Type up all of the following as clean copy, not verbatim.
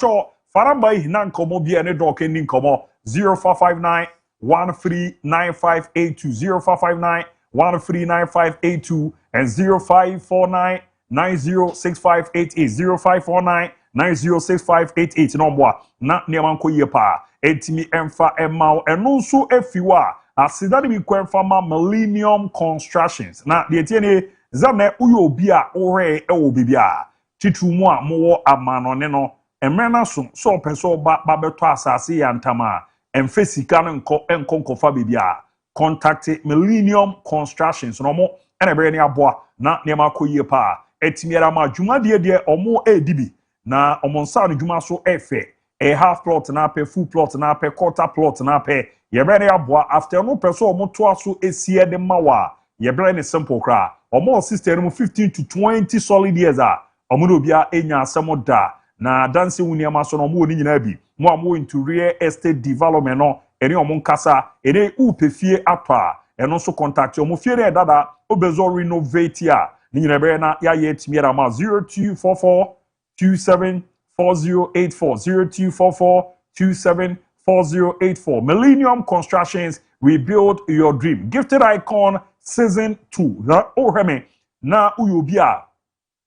cho faramba hina nkomo bia ne doke ni nkomo 0559 139582 0559 139582 and 0549 906588 0549 906588 no boa na niam nko ye pa etimi emfa emma eno nso afiwa asida ni kwemfa ma Millennium Constructions na de tie ne zame uyo obi a ore ewo bibia titu mu a mo amanone no emrena so peso ba beto asase ya ntama emfesika no enko fa bibia contact Millennium Constructions no mo ene bre ni aboa na niam akoyie pa etimi era ma dwuma de omo edibi na omo nsa no dwuma so efe a half plot na pe full plot na pe quarter plot na pe yebre ne aboa after no person omo to aso esie de mawa yebre ne simple kra omo system no 15 to 20 solid years omo no bia enya asemo da na dance wunia ma so no omo ni nyina bi mo amo into real estate development no eni omo nkasa ene upefie atwa eno so contact omo fie ne dada obezo renovate ya ni nyina be na ya ye timiera ma 0244 274084 0244274084 Millennium Constructions, we build your dream. Gifted Icon Season 2 na oheme na uyobia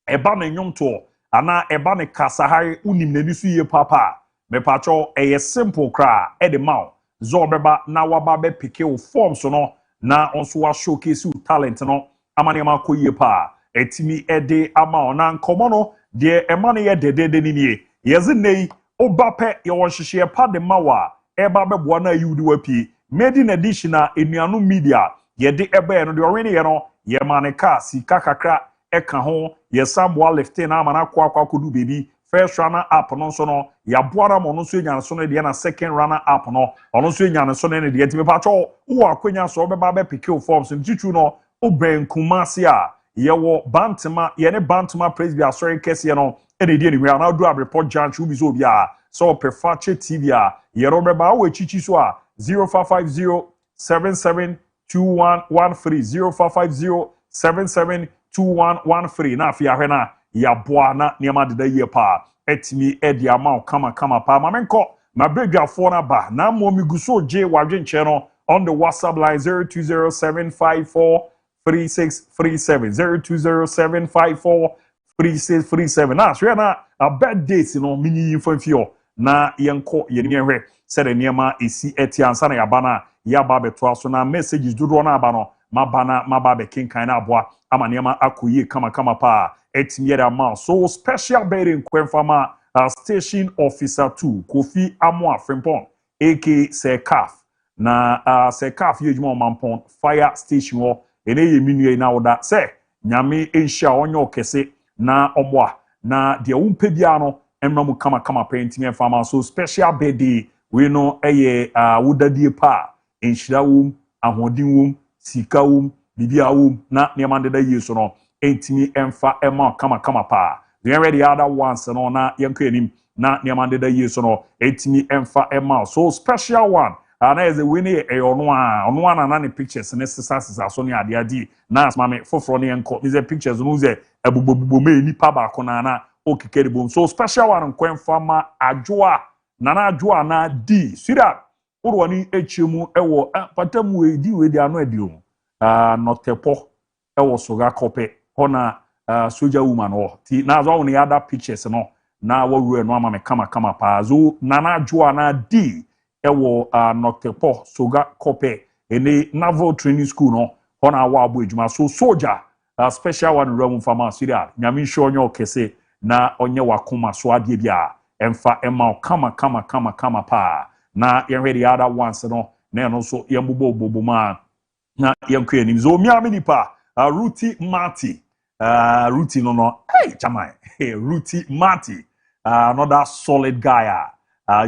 eba na nyomto ana eba ne kasahare unim na nisu ye papa me pacho eye simple kra e de maw zo beba na waba be pike o form so no na onso wa showcase talent no amane ma koye pa etimi ede ama na nkomo no de ema ne ye dedede ni nie yezi nei obape ye wonhihye pa de mawa eba beboa na yudi wapi made in additional enuanu media ye de ebe no de orene ye no ye maneka sika kakra eka ho ye samboa lifting na amana kwa kodu baby first runner up no so no ya boara mo no so enya so no de na second runner up no ono so enya so no ne de timi pa cho wo akwanya so obeba be pick forms ntitu no obenkumase a yewo bantama ye ne bantama presby asori kese no ene die ni hwa na do report judge ubi so bia so prefache tv a ye robeba wo chichi so a 0550772113 0550772113 na afia hwe na ya boa na niama de ye pa etimi edi ama kama pa mamenko ma begafo na ba na mo miguso je wadwenche no on the WhatsApp line 0207543637 0207543637 na so na a bad date no mini info na yenko yenihwe sede niema esi etiansa na yabana yaba beto aso na messages dodo na aba no maba be kinkan na aboa ama niema akoyi kama pa etimiera ma so special bearing kwemfama station officer 2 Kofi Amoa Frimpong aka Sekaf na Sekaf yejuma mampon fire station wo ene yeminue na oda se nyame enhia onye okese na oboa na de umpe bia no emramu kama pa entimi fama so special birthday we no eye wodadie pa enhira wom ahodin wom sika wom bibia wom na niamande da yeso no entimi emfa ema kama pa we already other ones no na yenko enim na niamande da yeso no entimi emfa ema so special one na is a winning ono na ne pictures ne sisa so ne ade na asmame foforo ne yenko is pictures no ze abubobubo me nipa ba ko na okikere bom so special one kwemfa ma adwoa na adwoa na di sira uro ni echiemu ewo patamu edi we di ano edi o notepo ewo soga kope hona soja woman ho ti na zo ne other pictures no na wawure no ama me kama pa zo na adwoa na di ewo notepo soga kope ene naval training school no hona wa abo ejuma so soldier special one ramu fama sira nyame hwe onye okese na onye wakoma so ade bia emfa ema kama pa na yenwe the other ones no na no so yembobo ma na yenko anim zo mi aminipa Ruti Marty Ruti no hey chamai Ruti Marty another solid guy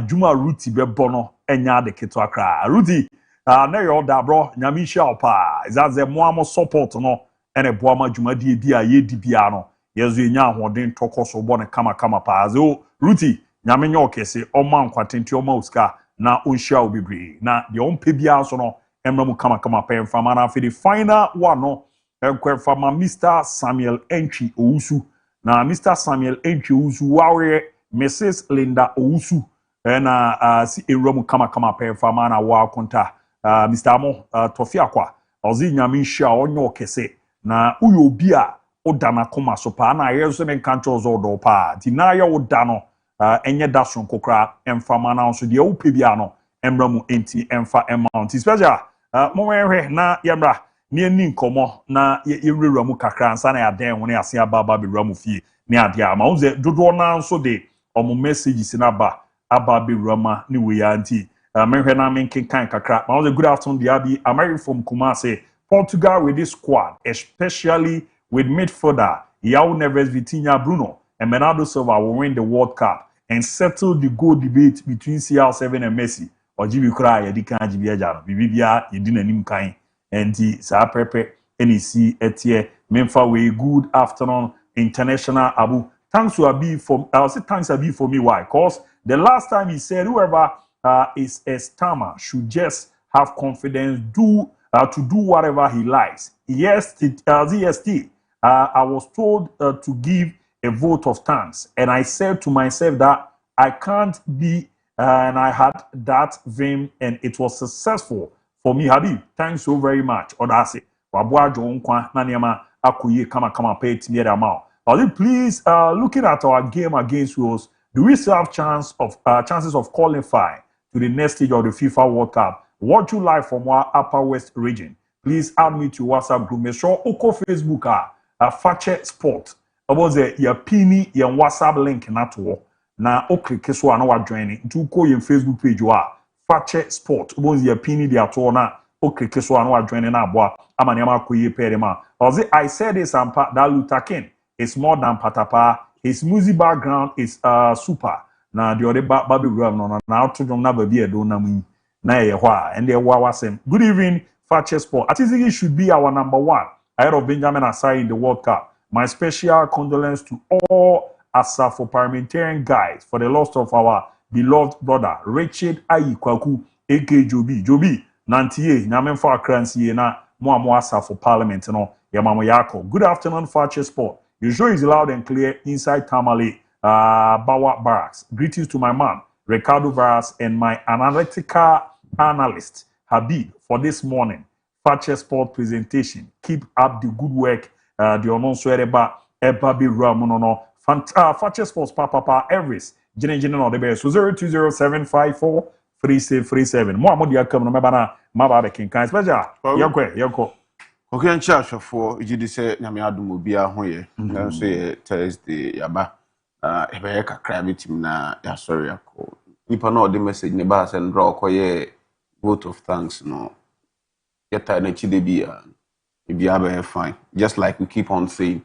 Juma Ruti bebo no enya de keto akra Ruti na yo da bro nyame hia opa izaze mo am support no ene boa ma Juma di a ye di bia no yezo enya ahoden tokoso bo ne kama pa zo Ruti nyame nya okese oma nkwatenti oma uska na onhia obibri na de ompe bia so no emramu kama pa emfama na for the final one no ekwefama Mr. Samuel Entry Owusu na Mr. Samuel Entry Owusu wawe Mrs. Linda Owusu na si ewuramu kama performa na wa konta Mr. Amo Tofiakwa ozi nyame hia onyo kese na uyo obi a odana koma so pa na yeso men kancho zo do pa ti na ya odano enye dason kokra emfama na so de upe bia no emramu enti emfa amount special mo na yemra ne ani nkomo na yewuramu kakra ansa na ya den woni ase ababa bewuramu fie ne ade a ma unze dodo na so de omo messages na aba bewurama ne we ya anti menhwe na menken kan kakra ma unze good afternoon DIABY American from Kumasi Portugal with this squad especially with midfielder João Neves, Vitinha, Bruno and Bernardo Silva will win the World Cup and settle the goal debate between CR7 and Messi or GB Kra yedi kan GB aja bibia yedi nanim kan enti sa pepe NEC etie memfa we good afternoon international ABOU. Thanks to ABOU for I'll say thanks ABOU for me. Why? Because the last time he said whoever is a stammer should just have confidence to do whatever he likes. Yes, I was told to give a vote of thanks, and I said to myself that I can't be, and I had that vim, and it was successful for me. Habib, thanks so very much. Odase, wabwa jonkwa nanyama akuye kama pay it me please, looking at our game against Wales, do we still have chances of qualifying to the next stage of the FIFA World Cup? Watch you live from our Upper West region. Please add me to WhatsApp group. Make sure Oko Facebook Fakye Sport. About the your pini your WhatsApp link na to na o click so na wa join to ko your Facebook page wa Fakye Sport. About your pini dia to na o click so na wa join na aboa amane ama koye pere ma. I said this and that Luther King is more than patapa. His music background is super. Na the other baby gram no na to jom na baby e do na mu na ye hwa and the wa wasem. Good evening Fakye Sport. I think it should be our number one ahead of Benjamin Asare in the World Cup. My special condolence to all Asafo parliamentarian guys for the loss of our beloved brother Richard Ayikwaku aka Joby Nantiye nyamenfa akransiye na mo Asafo parliament no yamamo yako. Good afternoon Fakye Sport. Your show is loud and clear inside Tamale Bawa Barracks. Greetings to my man Ricardo Varas and my analytical analyst Habib for this morning Fakye Sport presentation. Keep up the good work. The ononso eba bi ramu no Fakye Sports papa Everest jine no de be so 0207543737 mo amodi akam no meba na maba be kinkan special yakọ okay en charge for ijidi se nyame adom obi ahoye nso ye Thursday yaba ebe ye kakra meeting na ya sorry akọ nipa na the message ne ba se ndra okoye vote of thanks no yeta na chide bia be fine. Just like we keep on saying,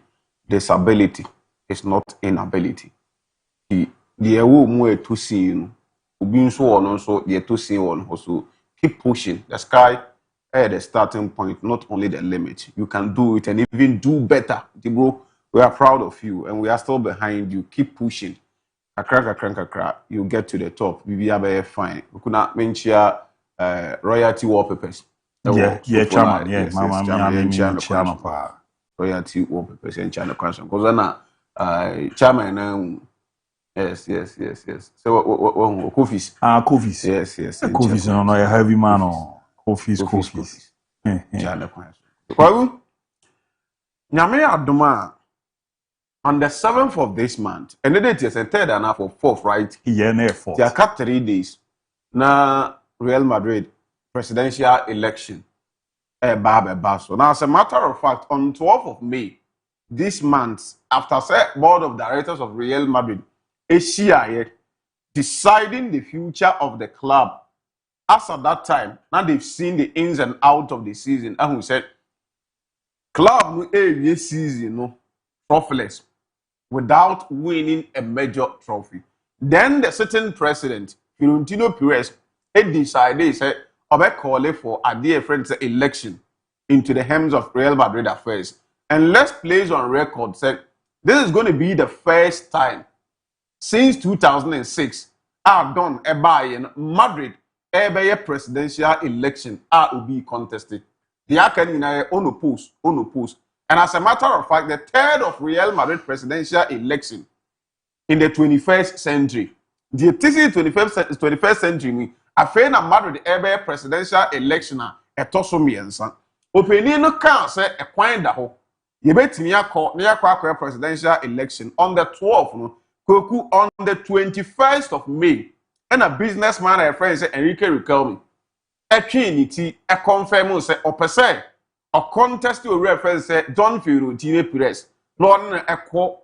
disability is not inability. The ewu mu to see you, being so on also the to see on also keep pushing. The sky at the starting point, not only the limit. You can do it and even do better. Bro, we are proud of you and we are still behind you. Keep pushing. Kakra, you get to the top. We be fine. We could not mention royalty wallpapers. Chairman, chairman pa royalty wallpapers and China question because na chairman yes so office yes office no a heavy man office China question kwa nyame adoma on the 7th of this month and the date is the 3rd and for 4th right yeah na 4th there are 3 days na Real Madrid presidential election so now as a matter of fact on 12th of May this month after board of directors of Real Madrid deciding the future of the club as at that time now they've seen the ins and outs of the season and we said club season no trophyless without winning a major trophy. Then the certain president Florentino Perez decided said call for a dear friend's election into the hands of Real Madrid affairs. And let's place on record said this is going to be the first time since 2006 done by Madrid a presidential election will be contested. The Akani unopposed. And as a matter of fact, the 3rd of Real Madrid presidential election in the 21st century. The TC 21st century ni afei na Madrid ebe presidential election a etoso miensa. Openi no kan say ekwan da ho. Ye betimi akọ na yakọ presidential election on the 12th no koku on the 21st of May. And a businessman a friend say Enrique Riquelme. Etwiniti e confirm say opese a contest to reference say John Fiorentino Perez. Lord na ekọ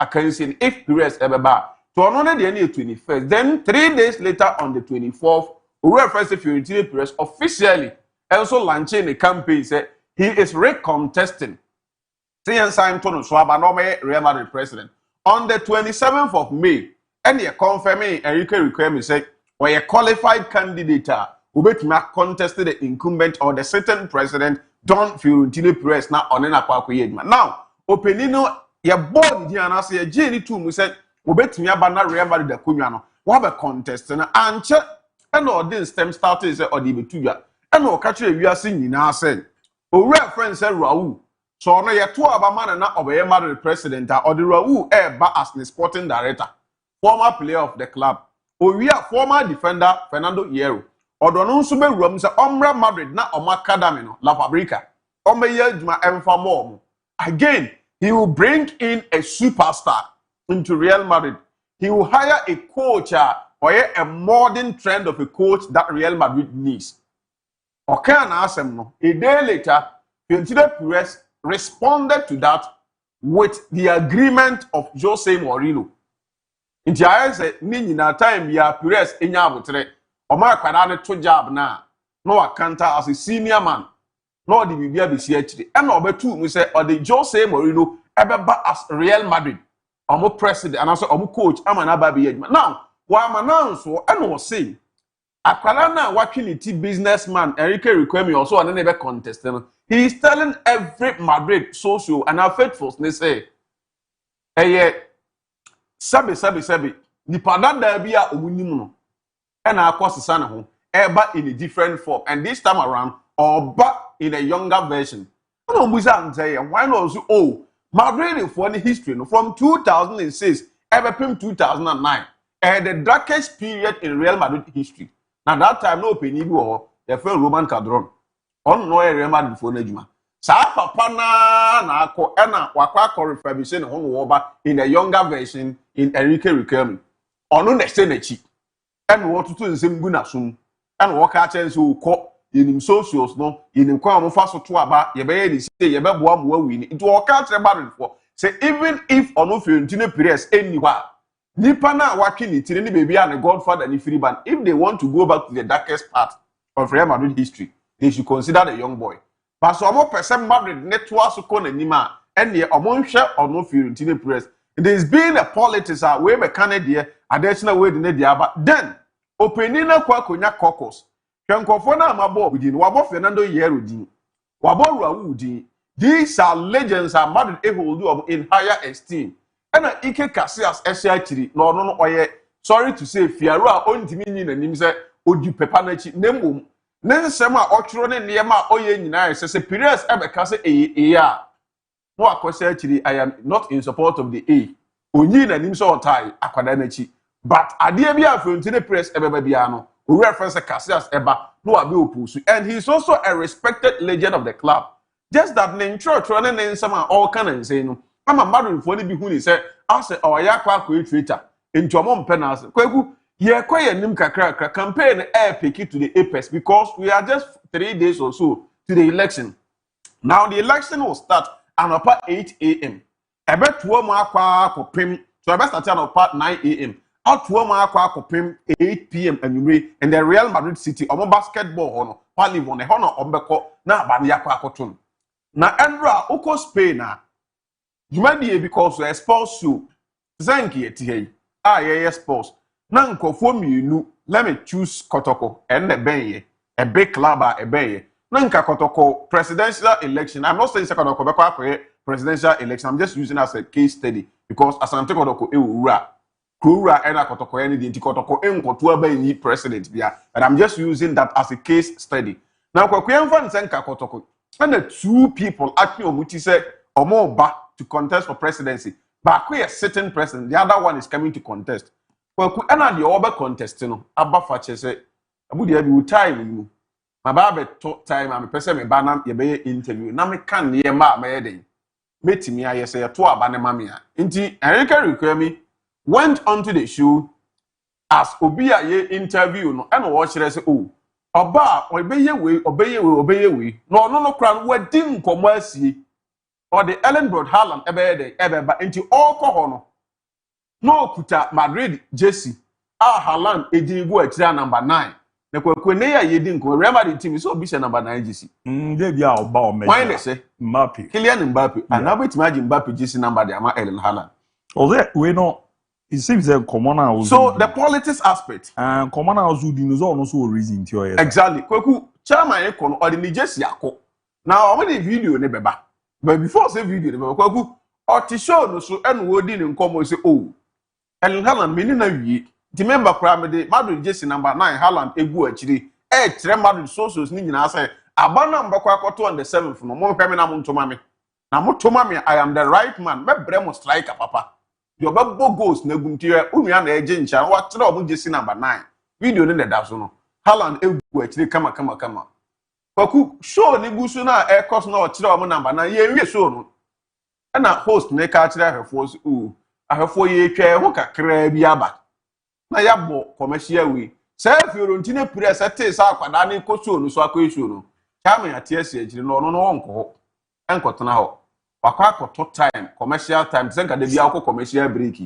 akansi if Perez ebeba. So on the 21st, then 3 days later on the 24th, reference Fiorentino Perez officially also launching a campaign say he is recontesting. Real Madrid president. On the 27th of May, and he confirming Enrique Riquelme say or a qualified candidate who bet contested the incumbent or the sitting president John Fiorentino Perez now on an Fakye. Now, Openino ya board Diana say Jenny too said Obetimi abana Real Madrid da kunwa no wa be contest na anche e na odin stem started say odi betuya e na o ka kire wiase nyina say o real friend say Raul so no ye to abama na obeye Madrid president a odi Raul ba as the sporting director former player of the club o wi a former defender Fernando Hierro odo no nso be ruam say omra Madrid na o academy no La Fabrica o me ye adwuma emfa mo again he will bring in a superstar into Real Madrid. He will hire a coach or a modern trend of a coach that Real Madrid needs. Okay, and ask him no. A day later, Fiorentino Perez responded to that with the agreement of Jose Mourinho. In the eyes, na time ya Perez enya abutre. Oma kwada ne to job na. No akanta as a senior man. No the bibia be si akire. E na obetu mu say or the Jose Mourinho ebeba as Real Madrid. Omo president and also omo coach amana baby adwuma now wa amana so e no say akwala na watwinity businessman Enrique Riquelme also on na be contest no he is telling every Madrid social and our faithfuls they say sabi nipada da bia omunim no e na akosesa ne ho eba in a different form and this time around oba in a younger version no musa say why not so oh Madrid for the history no, from 2006 ever 2009 the darkest period in Real Madrid history. Now that time no penny or the first Roman Cadron on no Real Madrid for Nejuma. Sa papa na ako ena wakwa refurbishing on woba in a younger version in Enrique Riquelme. Ono next nechi. And what to do nsem guna sum. And work a chance who ko in socials no in kwa mo fa so to aba ye be ye say ye be boa mo win it will catch Madrid for say even if ono Fiorentino Perez anywhere nipa na watwe ni tire ni baby and godfather ni free band if they want to go back to the darkest part of Real Madrid history they should consider the young boy but so omo person Madrid network so ko na nima and ye omo nhwe ono Fiorentino Perez there is being a politics we be Canada additional way de dia ba then opening na kwa konya caucus Kenkofo na amabo within wabo Fernando Hierro din wabo Raul din these are legends are Madrid hold in higher esteem and Ike Casillas Chiri no no oye sorry to say Fiaro a ontimi nyi nanim se odi pepa na chi nemmom ne nsem a otworo ne niyema oye nyina se Perez ebeka se a no akwese Chiri I am not in support of the A onyi nanim se otai akwada na chi but ade bia Fiorentino Perez ebeba bia no reference Casillas eba no abi opusu and he is also a respected legend of the club just that ne church running in some all kind of say no ama Madrid for ni bi hu ni say ase oya kwa creator into omom penance kwagu ye kwaye nim kakra campaign pick to the apex because we are just 3 days or so to the election now the election will start at about 8 a.m. ebe tuo mu akwa kopem so ebe start at about 9 a.m. out to akwa 8 p.m. and the Real Madrid City omo basketball hono pali won hono ombeko na aba ya kwa akotun na Endra oko Spain na jumadi because we expose you zanki eti hey sports na nkofo mienu let me choose Kotoko and the benye a big club a benye na nka Kotoko presidential election I'm not saying Kotoko be presidential election I'm just using as a case study because Asante Kotoko ewura Kura ena Kotoko any the Kotoko enkoto abayi president bia and I'm just using that as a case study now kwakuyemfa nsenka Kotoko and the two people actually omuti say omo ba to contest for presidency Bakwe is sitting president, the other one is coming to contest. Kwaku ena the over contest no aba fache say abu dia bi time mu. Ma ba be to time am pese me ba na ye be interview na me kan ye ma ye den. Metimi aye say to aba ne ma me a. Nti Enrique Requemi went onto the show as obi a ye interview no ena wo kire say oh oba obeye we no no kra no wadi nkomo asie or the Ellenbroad Haaland ebe ba nti all no no kuta Madrid jersey Haaland ejinigu akira number 9 na kwakwe ne ya yedi nko Real Madrid team so obi number 9 jersey dey bia oba o meja why say Mbappe Kylian Mbappe and now wait imagine Mbappe jersey number dey ama Erling Haaland we no it seems a common house so the politics aspect and common house do no so reason to your exactly kwaku chairman e kono or the jersey akọ now how many video ne beba but before say video ne beba kwaku or to show no so en wo di ne nkomo say oh Erling Haaland meni na wie the member kra me de Madrid jersey number 9 Haaland egu akiri kire Madrid socials ni nyina say abana mbakwa akoto on the 7th no mo hwe me na mo ntoma me na mo toma me I am the right man me bre mo striker papa your babo goals na gumtiye unua na eje ncha wa kire o mo jersey number 9 video ne da so no Haaland egu akiri kama kwaku show ni gusu na cost na o kire o mo number 9 ye wie show no na host ne ka kire ahefo so ahefo ye twa ho kakra bi aba na ya bo commercial we say Fiorentina press ate sa akwada ne koso no so akoyesho no chairman atiasi agire no no wonko ho enkotona ho wakwa akoto time commercial time senka de bia akọ commercial break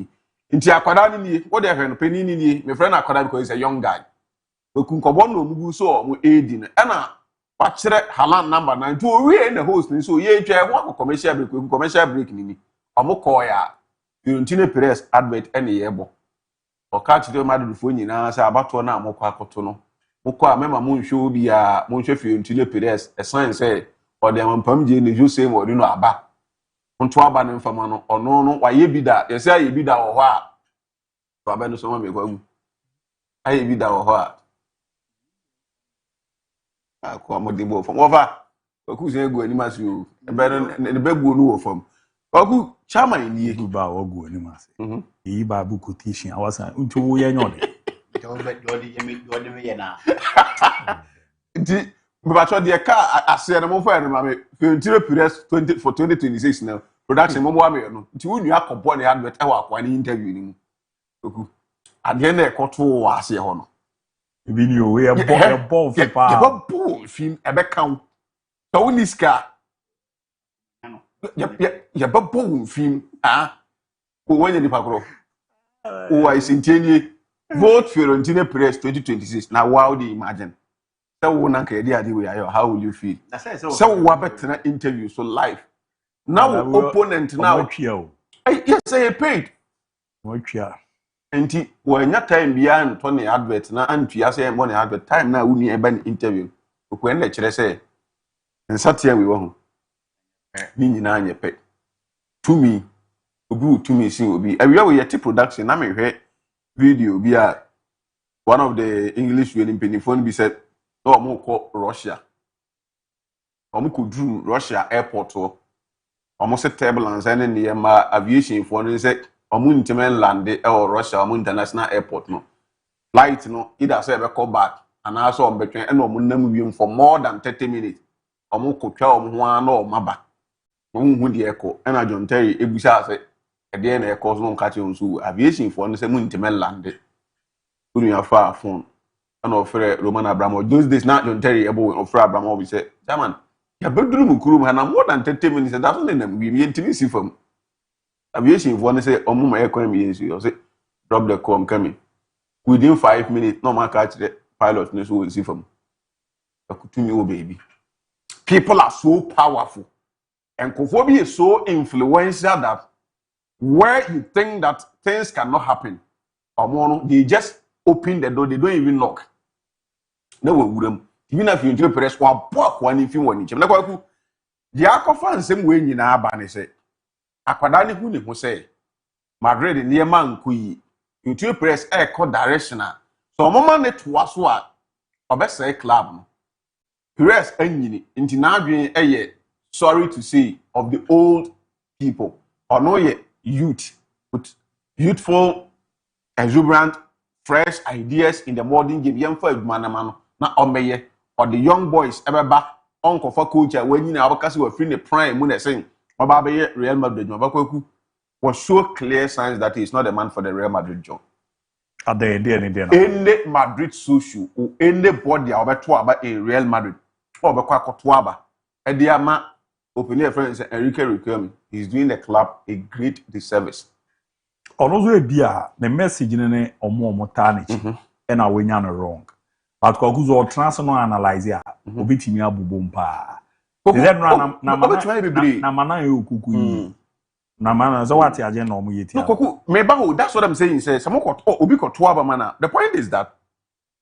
nti akwada ne nie wo de hwe no pani ne nie me friend akwada because he's a young guy okunkobo no omugu so mo edi no na wakire Haaland number 9 to we na host ni so ye twa ho akọ commercial break ni omukọ ya Fiorentina press advert ene yebo oka chide Madrid fo nyina say abato na amokọ akoto no mokọ amema mo nhwe obi a mo nhwe Fiorentina press esan say o de ampam je ne Jose Mourinho aba nto aba ne mfama no ono no waye bi da ye say aye bi da wo ho a aba no so ma me kwagu aye bi da wo ho a akọ amode bo fam over kwaku se egu ani masi o ebe ne beguo no wo fam kwaku chairman ni egu ba ogu ani masi yi ba bu quotation awasa nto wo ye nyode Jodi me na nti Bacho de ka ase na mo fa no ma me Fiorentina press 20 for 2026 now production mo wa me no nti wonu akọbọ na advert e wa akwa ni interview ni mu oku ade na ekoto wa ase ho no ebi ni o we bo fi pa ye bo film e be kan so woni ska ye bo film o wanya ni pakro o I sintieni vote Fiorentina press 2026 now wow do you imagine so na ka ade we ayo how will you feel so we better interview so live now opponent now yes say paid enti wanya time bia nto ne advert na antua say mo ne advert time na uni e ban interview ko en le kire say nsatia we wo ho ni nyina anye pe to me obi to me sin obi awia we yet production na me hwe video bi a one of the English reading penifone be said no mo ko Russia omo ko drew Russia airport o omo se turbulence and ne ma aviation for no say omo ntimen land e o Russia omo international airport no flight no either say be call back and also on between and omo nam wiem for more than 30 minutes omo ko twa omo ho an no maba omo hu de eko na John Terry ebusa say e de na eko so nka che onsu aviation for no say mo ntimen land unu ya fa phone and offer Roman Abramovich those days not John Terry able offer Abramovich say chairman ya bedroom kurum ha na more than 30 minutes that's not them we ntimi si fam aviation for no say omo ma economy yensu say drop the call coming within 5 minutes no man catch the pilot no so si fam akutumi o baby people are so powerful and kofobi is so influential that where you think that things cannot happen omo they just open the door they don't even knock na we wuram even if you enter press wa bo akwa ni fi woni chem na kwaku dia akofa nsem we nyina aba ne se akwada ne hu ne hu se Madrid ne ma nkoyi enter press e ko direction a so mama ne toa so a obese club no press anyini nti na adwen eye sorry to say of the old people ono ye youth with youthful, exuberant, fresh ideas in the modern game. Young for manamano, na omeye, or the young boys ever back, uncle for coach, when you know, because we were free the prime, when they saying, Obabe Real Madrid, was so clear signs that he is not the man for the Real Madrid job. At the end, Any Madrid social or anybody about a Real Madrid or Bakwa Ediama openly friends Enrique Riquelme is doing the club a great disservice. Also, the message in a more tarnish and I went wrong. But Kokuzo transnational analyzer, Obitimia Bubumpa. Namana Kuku. Namana, so what's the agenda? No, maybe that's what I'm saying. Says some Obi Kotuaba mana. The point is that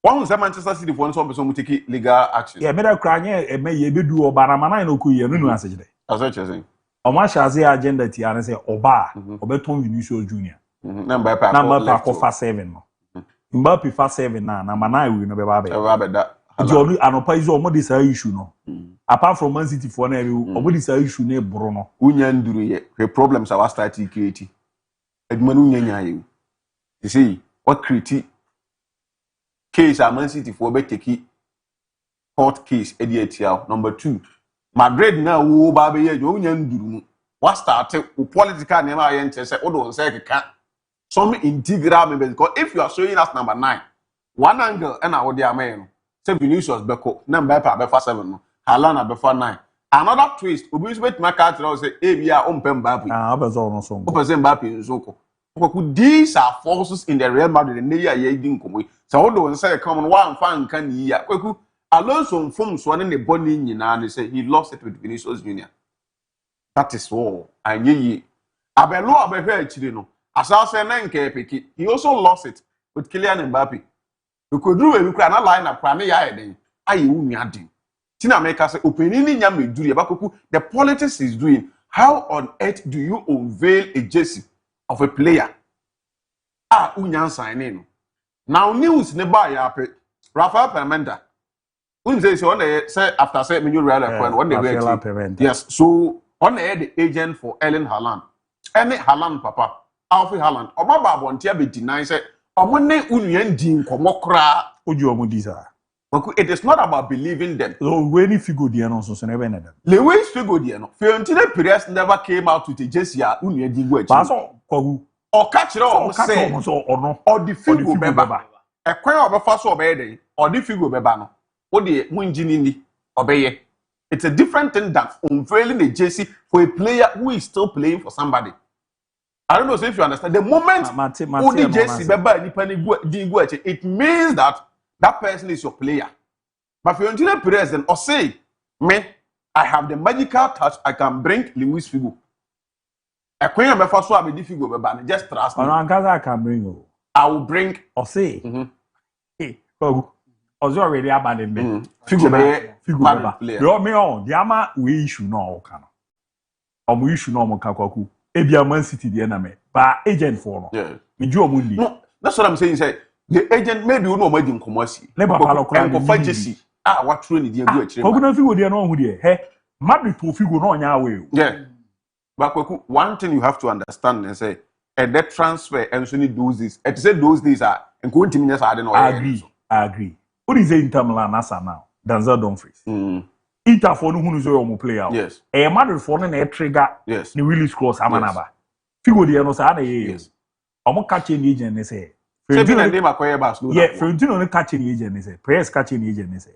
one Manchester City for some person will take legal action. Yeah, better crying a may be do or Banamana no Kuya, no answer. As I say, Omashazi agenda Tiana say Oba, Obeton Vinicius Junior. Number for 7. Mbappe for 7 now. Namana will never be that. Jolly and Opaizo, what is our issue no? Apart from Man City for now, what is our issue near Bruno? Unyan her problems are starting creating. Edmund, you see, what critique case are Man City for better key court case, ADHL. Number 2, Madrid now, who Baby, Union Duru. What started with political name I enter, say, oh, say, some integral members, because if you are showing us number 9, one angle and our dear man. Say Vinicius Beko, number Befa 7, Halana Befa 9. Another twist, we wait my card to say, ABOU Mbappe. These are forces in the Real Madrid and they are yielding. So, although and say, come on, one fan can ye. Alonso from Swan the body in and say he lost it with Vinicius Junior. That is all. And ye. Abelo Abehe Chileno. As I say, Nanke, he also lost it with Kylian Mbappe. We could do it, we could not line up Prami Yaden. I won't add. Tina make us opening in Yami do the politics is doing. How on earth do you unveil a jersey of a player? Unyan signing. Now news never yape. Rafael Pimenta. When they say on the say after 7 million real one day. Yes, so on the agent for Ellen Haaland. Any Haaland papa, Alfie Haaland. Obaba Bontia be denied say Omone union din komokra Ojuomudisa. It is not about believing them. So when if you go there also never know them. The way you go there no. Fiorentina Perez never came out with a jersey union din go. Paso Kogu. Or catch it all say or the figo beba. A kwan obefa so obey or the figo beba no. O de munjini ni obeye. It's a different thing than unveiling a jersey for a player who is still playing for somebody. I don't know if you understand. The moment it means that that person is your player. But if you're the president or say, me, I have the magical touch, I can bring Luis Figo. I can't just trust me. I can bring you. I will bring or say, hey, already abandoned me. Figo, Figo, me on the ama we issue no can. Or we issue no Kaku. Ebia Man City the enemy, but agent for no. No, that's what I'm saying. Say the agent maybe you know my din commerce. Never follow Fakye. What true ni dey go actually. How can Figo dey no who dey? Hey, Madrid to Figo no nya way. Yeah. But one thing you have to understand and say, and that transfer and so need those days. And to say those days are and going to mean I don't know. I agree. What is Inter Milan nasa now? Denzel Dumfries. Inter for no who is your player. Yes. A Madrid for no trigger. Yes. The release clause amanaba. Figo dey no say yes. Omo catch any agent they say. Fiorentino no catch any agent they say. Press catch any agent they say.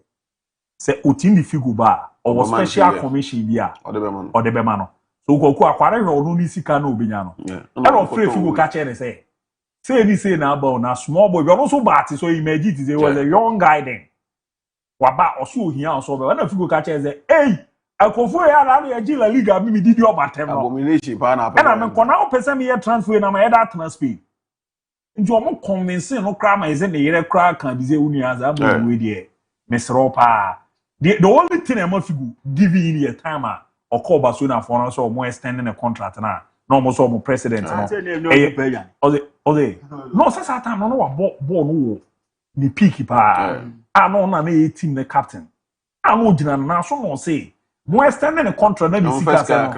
Say otindi Figo ba or special commission dia. Or the bemano. So go akware hwe onu ni sika na obenya no. E no free Figo catch any say. Say any say na about na small boy. We also bat so imagine it was a young guy then. Waba oso hia oso be na Figo catch say, "Hey, akofo ya na ya La Liga mi didi o batem no." Abomination pa na. E na me kona o pese me ye transfer na ma that transfer. Nti o mo convince no kra ma eze na yere kra kan bize unu ya za bo we dey. Mesro pa. The only thing am Figo giving your time or call Barcelona for us or more extending a contract na. No mo so mo president no. No say that time no ball no ni peak pa. No na na team the captain. I no gina na so no say Mo extend the contract na di sika say.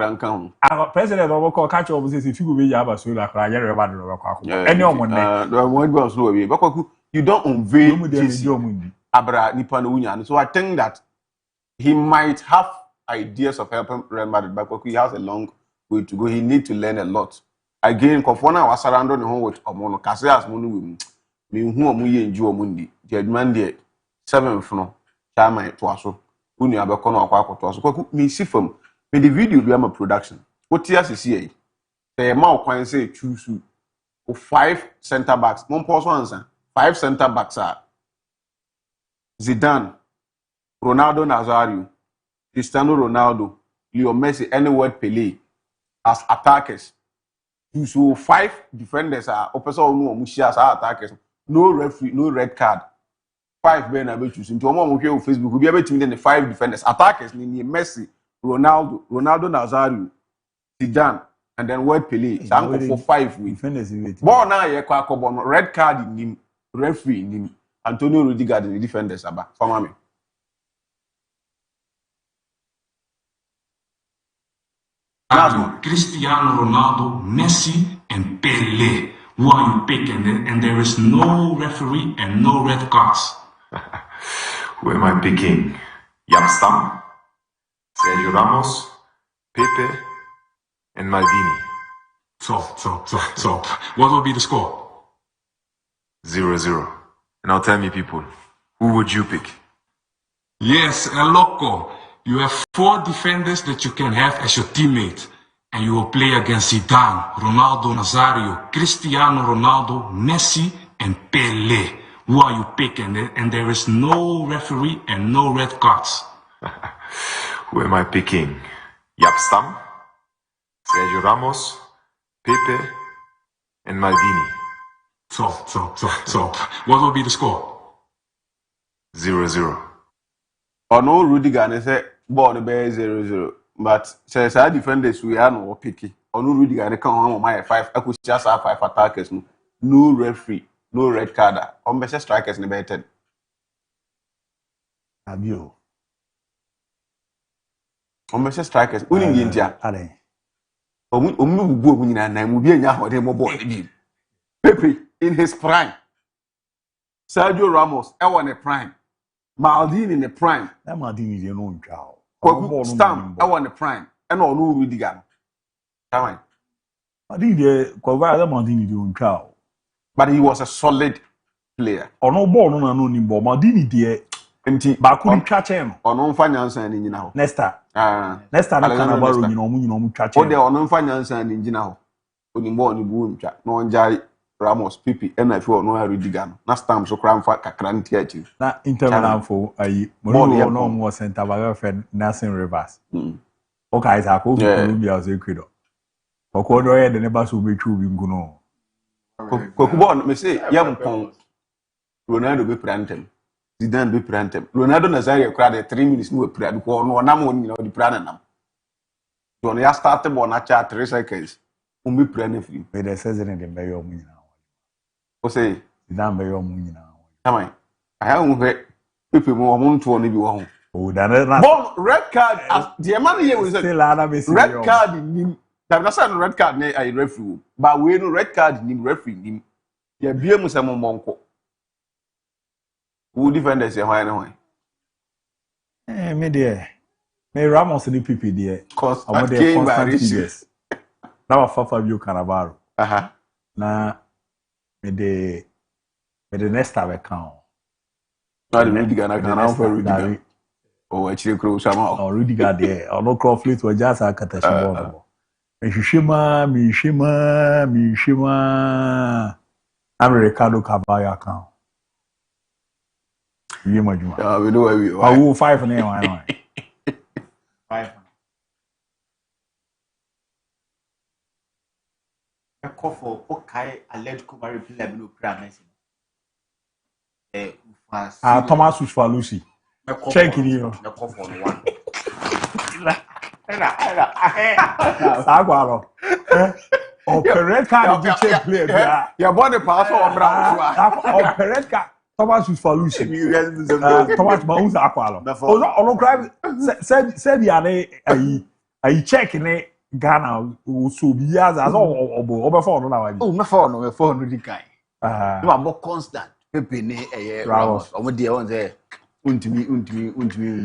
President of call catch up say if you go be Aba so like I hear about the any omon ne. You don't unveil Abra nipa no unya. So I think that he might have ideas of helping Real Madrid, but he has a long way to go. He need to learn a lot. Again, Kofona was surrounded home with Omono Casillas Munu. Me who omu ye nju omundi. The demand there 7 no. Chama to aso. Unu abeko na akwa to aso. Kwaku me see from me the video be am a production. What tears is here? The amount kwan say choose 5 center backs. Mon pause answer. 5 center backs are Zidane, Ronaldo Nazario, Cristiano Ronaldo, Leo Messi, any word Pelé as attackers. You show 5 defenders are opposite no mushia as attackers. No referee, no red card. 5 men are be choosing. To on Facebook, we be able to meet the 5 defenders. Attackers ni Messi, Ronaldo Nazario, Zidane, and then word Pelé. So for 5 defenders. But now you kwa red card in him, referee in him. Antonio Rudiger the defenders aba for me. Cristiano Ronaldo, Messi, and Pelé. Who are you picking? And there is no referee and no red cards. Who am I picking? Yapstam, Sergio Ramos, Pepe, and Maldini. So. What will be the score? 0-0. Now tell me, people, who would you pick? Yes, El Loco. You have 4 defenders that you can have as your teammate. And you will play against Zidane, Ronaldo Nazario, Cristiano Ronaldo, Messi, and Pelé. Who are you picking? And there is no referee and no red cards. Who am I picking? Yapstam, Sergio Ramos, Pepe, and Maldini. So. What will be the score? 0-0. Or no Rudiger and say ball the bear 0-0. But says our defenders we are no picky. Or no Rudiger and come on my 5. I could just have 5 attackers. No referee, no red card. On best strikers in the better. ABOU. On best strikers. Winning India. Omu go winning and I'm be nya hode mo ball Pepe in his prime. Sergio Ramos, in the prime. Maldini in the prime. That Maldini is no child. Stamp, in the prime. And all no Rudiger. Come Maldini is no child. But he was a solid player. Or no ball no ni ball. Maldini dear. But couldn't catch him. Or no finance and in now. Nesta. Nesta na Canabaro, you know, catch him. Or there are no finance and in now. Only more ni boom chat. No one jai. Ramos, Pipi, and I feel no Rudiger. Na stamp so cram for Kakran theatre. Na interval for a no more center back Nelson Rivers. Okay, I hope Columbia as a credo. For Cordoy, the neighbors will be true in Guno. Kokubon, me say, young Pong. Ronaldo be prantem. Zidane be prantem. Ronaldo Nazario cried 3 minutes no prayer because no one you know the pranam. So they started on a chat 3 seconds. Be praying for you. But the season in the Bayo Muna. O say, Zidane Bayo Muna. Come I haven't heard people more to only be one. Oh, that Bon red card as the man here was red card in him. That's not red card near a referee. But we no red card in him referee him. Yeah, be a Muslim monko. Who defenders say why no? Me dear. Me Ramos in the PP dear. Cause I want their constant figures. Now Fabio Cannavaro. Na me the next time account. Na the Rudiger na can for Rudiger. Oh, actually cross sama. Oh, Rudiger there. Oh, no conflict was just a catastrophe. Mishima. I'm Ricardo Cavallo account. You imagine. We know where we are. I will 5 now. I know. 5. A call for okay, alleged Kumari Pilabino Krames. Thomas Falusi. Check in here. The call for 1. Saguaro. Oh, red card did you play? Your body pass or brown. Oh, red card. Thomas is for Lucy. Thomas Mahomes akwalo. Ono cry said ya I check in Ghana so be as over phone na wa. Oh, my phone no di kai. You are more constant. Pepe ne Ramos. Omo dey on say untimi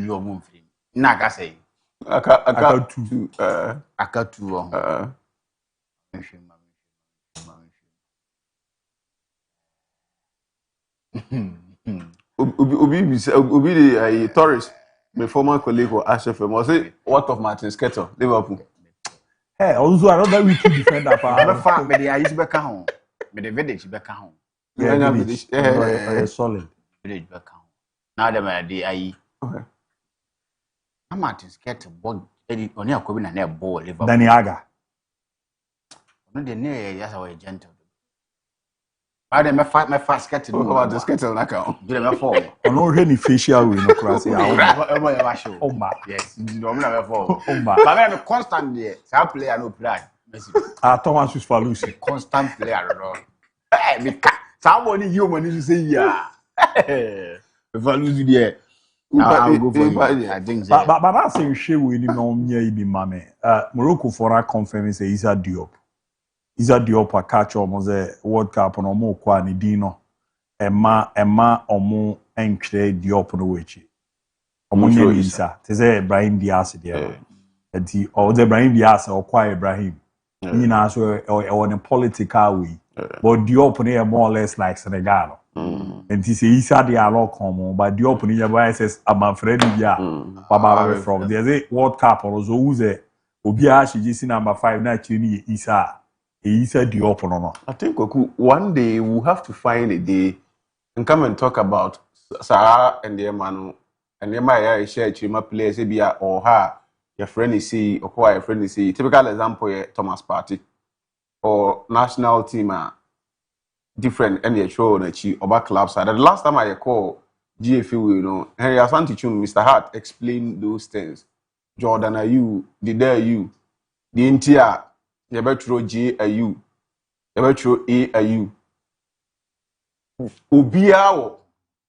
you MON-FRI. Na ka say. Aka two. Obi the Torres, my former colleague or HFM, was say what of Martin Skettle, Liverpool. Hey, also another weekly defender Me fa me dey use be ka ho. Me dey village be ka ho. Yeah, solid. Village be ka ho. Now dem dey ayi. Okay. Martin Skettle ball edi oni akobi na ball Liverpool. Dani Aga. No dey near yes our gentle. I dey me fast Skettle. About the Skettle na ka. Do dem fall. Ono hwe ni facial we no cross ya. Oh my. Yes. No me na fall. Oh my. But me constant there. Say player no play. Thomas is for Lucy. Constant player no. Eh me somebody you money say yeah. For Lucy there. I'll go for you. I think so. But I say she we ni no nya ibi mame. Morocco for that confirm say Issa Diop. Issa Diop a catch omo say World Cup no mo kwa ni dino. Emma omo enkre Diop no wechi. Omo nya Issa. Te say Ibrahim Diaz there. Enti o the Ibrahim Diaz o kwa Ibrahim. You know so on a political way. But Diop no more or less like Senegal. And he say Issa dey allow come but Diop ni ya says MON-FRI dia baba from there World Cup also who say obi a she just number 5 na chini Issa Diop no. I think one day we'll have to find a day and come and talk about Sarah and the Emmanuel and Emma share chima players bia or her your friend is see or your friend is see typical example Thomas Partey or national team different and show on a oba club side. The last time I call GFU, you know, Henry Asante Chum, Mr. Hart explained those things. Jordan Ayew, the entire the betro J Ayew, the betro A Ayew. Obiao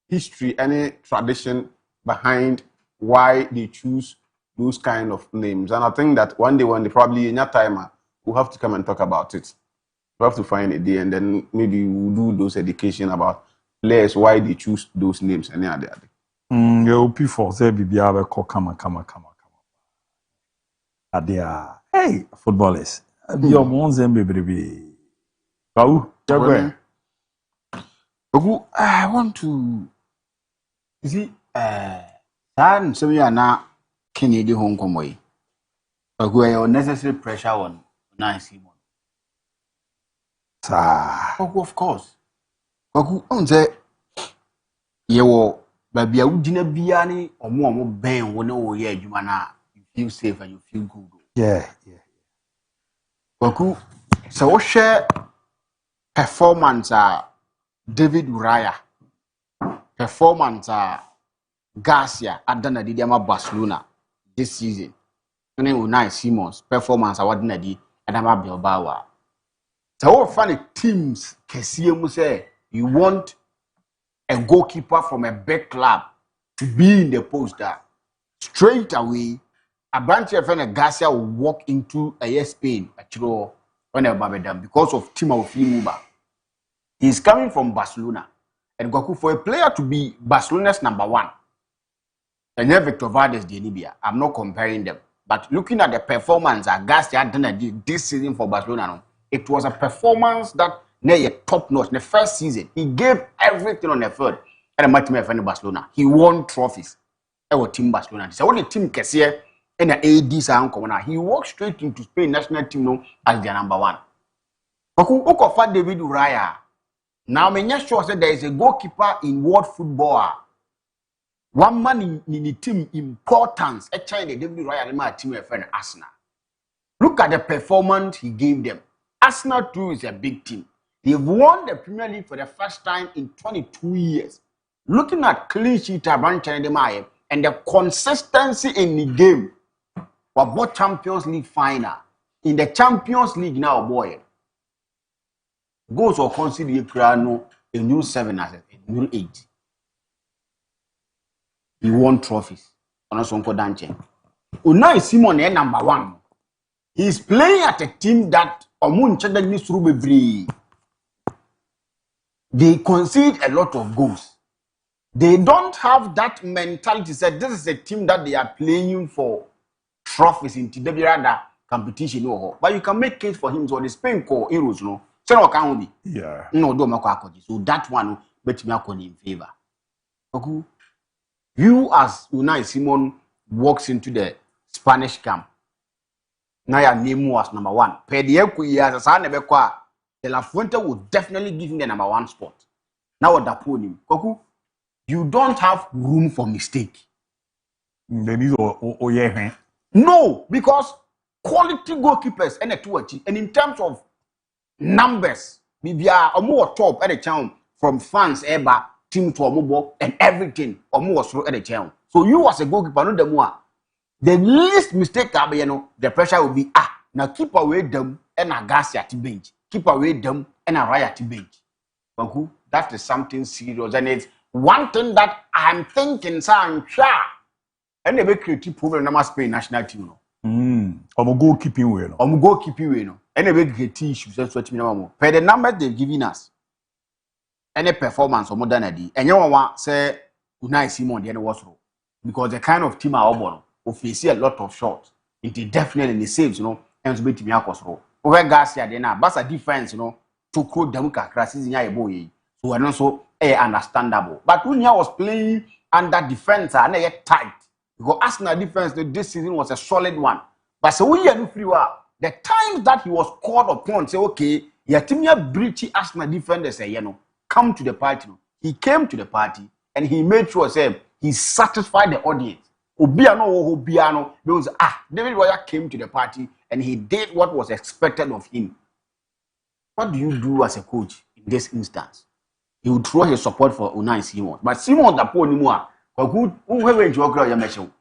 history, any tradition behind why they choose those kind of names. And I think that one day when they probably in that time we'll have to come and talk about it. We have to find a day and then maybe we'll do those education about players, why they choose those names and other. You people say bibia be come. Adia. Hey, footballers. Your monzem baby. Baou, I want to see San so we are now Kennedy Hong Kong way. Unnecessary pressure on Simon. Of course. On say you baby udina biani omo ben wo ye adwuma na you feel safe and you feel good. Yeah. So what share performance David Uraya performance Garcia adana di ama Barcelona this season. And then Unai Simon's performance awadina di adama Bilbao. So all funny teams can say you want a goalkeeper from a big club to be in the post that straight away a branch of Garcia will walk into a Spain because of Timo Muba. He's coming from Barcelona. And Goku for a player to be Barcelona's number 1. And then Victor Valdes de Libya. I'm not comparing them. But looking at the performance that Garcia did this season for Barcelona, it was a performance that near top notch. The first season, he gave everything on the field. And the team of Barcelona, he won trophies. Our team Barcelona. So when the team can see and the AD he walked straight into Spain national team as their number 1. But who offered David Uraya? Now, I'm not sure that there is a goalkeeper in world football. One man in the team importance. Actually, David Uraya team of Arsenal. Look at the performance he gave them. Arsenal too is a big team. They've won the Premier League for the first time in 22 years. Looking at clean sheet and the consistency in the game. We both Champions League final. In the Champions League now, boy. Goals or consider a new 7 as a new 8. he won trophies. Onosonko Danche. Unai Simon is number 1. He's playing at a team that Omun Chadani Surubebri. They concede a lot of goals. They don't have that mentality that this is a team that they are playing for trophies in TWRada competition. But you can make case for him so the Spain core heroes, no. So can be. Yeah. No, do so that one bet me in favor. Okay. You as Unai Simon walks into the Spanish camp. Now your name was number 1. Pedieku years as I never qua. De La Fuente will definitely give him the number 1 spot. Now what that him. Koku, you don't have room for mistake. They need yeah. No, because quality goalkeepers and a 2 and in terms of numbers, maybe are more top at the town from fans ever team to a mobile and everything or more through at the town. So you as a goalkeeper, no the more. The least mistake the pressure will be now keep away them and a gas at the bench. Keep away them and a riot at the bench. That is something serious, and it's one thing that I'm thinking, and they make creative problem in Spain national team. Goalkeeping way, no. Goalkeeping way, no. And they make great issues. That's what me per the numbers they've given us, any performance or modernity, and you want say Unai Simon the was wrong because the kind of team are born will face a lot of shots. It definitely saves, and to be team wrong. Over Garcia, then but a difference, to quote them crashes in your boy. So I don't so understandable. But when was playing under defense, and they tight because Arsenal defense this season was a solid one. But so we are free. The times that he was called upon, say okay, your team breachy Arsenal defenders say come to the party. He came to the party and he made sure say he satisfied the audience. Obiano, because David Roya came to the party and he did what was expected of him. What do you do as a coach in this instance? He would throw his support for Unai Simon. But Simon the poor anymore. Who have enjoyed your mission?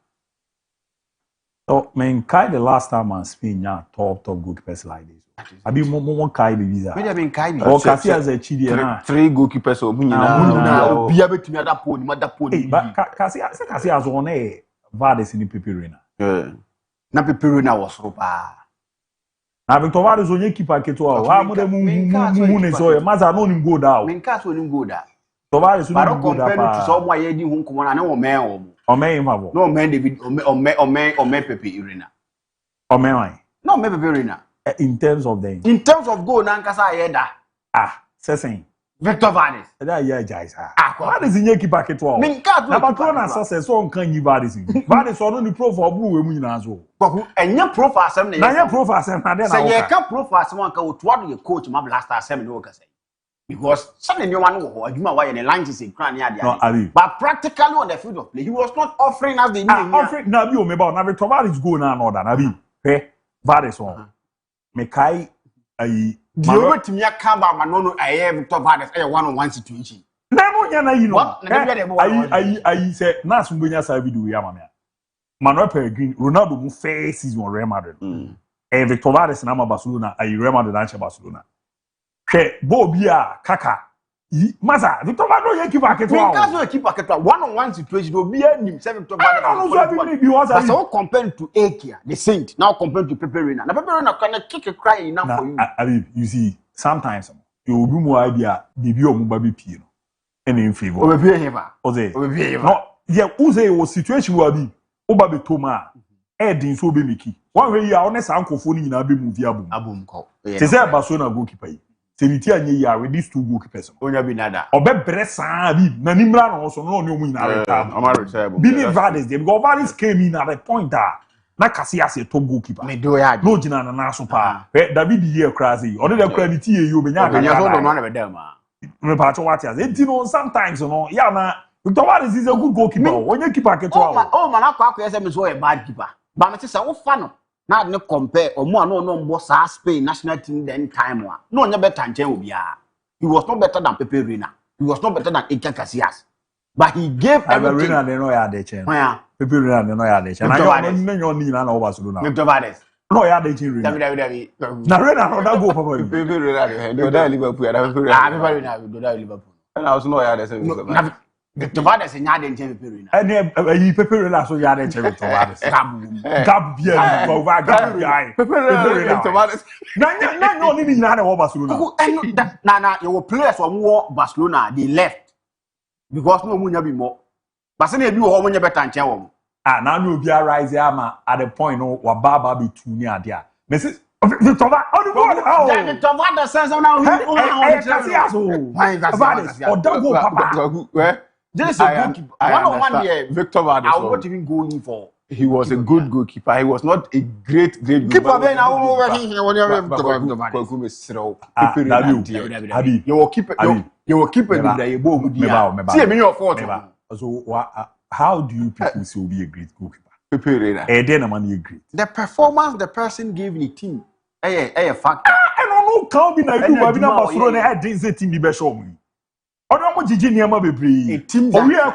So, Kai the last time I Spain, top goalkeepers like this. I be more Kai the visa. Maybe I mean Kai. Or Kasi as a Chidi. 3 goalkeepers or Be able to me that pony, mother pony. But Kasi as one a Vades in the Pipirina. Na Pipirina was ropa. Na Victor Vades on your keeper Ketua. How much moon is so? Maza no him go down. Menkas will go down. Tovares will go down. To someone yeading whom come on and man or man havo. No man David or man Pepe Irina. Or man. No maybe Irina. In terms of them. In terms of goal, Nankasa Yeda. Sessing. Victor Vades. That yeah, Jais. What is in your keeper Ketua? Menkas na patrona success on can you Vades. Vades or no pro for blue women as well. And your profile assembly. Na your profile assembly. Say you can profile someone can what your coach my last assembly work say. Because something you want to go, you know why in the lines is in crown here. But practically on the field of play, he was not offering us the need. Offering now you me about now Victor Vades go now no that na be. Vades on. Me kai ai the over to me come back no I have Victor Vades a one-on-one situation. Na no nya na you know. I say na sumbunya sa video ya mama. Manuel Pellegrini Ronaldo mu first season on Real Madrid. Victor Vades na Barcelona ai Real Madrid na Barcelona. Bobia Kaka. Maza, Victor Vades no keep packet. Because no keep packet one-on-one situation do be him 7 Victor Vades. But so compared to Akia, the Saint, now compared to Pepe Reina. Now Pepe Reina can kick a cry enough for you. I you see, sometimes you will do more idea the or baby pino. And in favor. No, yeah, Uze was situation will be Obabe Toma. Edin so be Mickey. One way you are honest uncle phone in a be movie abum call. Say Barcelona goalkeeper. Senitia nye with these 2 goalkeepers. Onya binada. Obe bresa bi na nimra no so no only win na Billy Vades dey because Vades came in at a point na Casillas a top goalkeeper. Me do ya. No gina na so pa. David here crazy. Ode dey credit here you be nya ka. Nya so no na be dem ma. Me pa to what ya. Enti no sometimes no ya na Victor Vades is a good goalkeeper. Onye keeper keto. Oh man akwa say me so a bad keeper. But me say wo fa no. Now no compare omo no mbo sa Spain national team then time one. No nya better than Obia. He was not better than Pepe Reina. He was not better than Iker Casillas. But he gave everything. Reina they know ya de chen. Pepe Reina they know ya de chen. Na yo ni na Barcelona. Victor Vades. No ya de chen Reina. Na Reina no that go papa. Pepe Reina do that Liverpool. Pepe Reina do that Liverpool. And I was no ya de say. Victor Vades in Yard and Jimmy Perry. And you prepare us so you are Victor Vades. Gab beer over Gab guy. Victor Vades. No, need not over Barcelona. Nana, your players from war Barcelona, they left because no money be more. Barcelona do all when you better and tell. Ah, now you be a rise at the point no what Baba be too near there. Mrs. Victor Vades. Oh, Victor Vades says now. Or don't go, Papa. This is a goalkeeper. One year, Victor Vades. I was even going for. He was a good goalkeeper. He was not a great Keeper. Then I will over here when you're you will keep it. See me your fault. So how do you people say will be a great goalkeeper? Great. The performance the person gave the team. A fact. I don't know. Can't be like you. I've been a Barcelona. I didn't say team be show me. I don't want Gigi Niama be a team. We are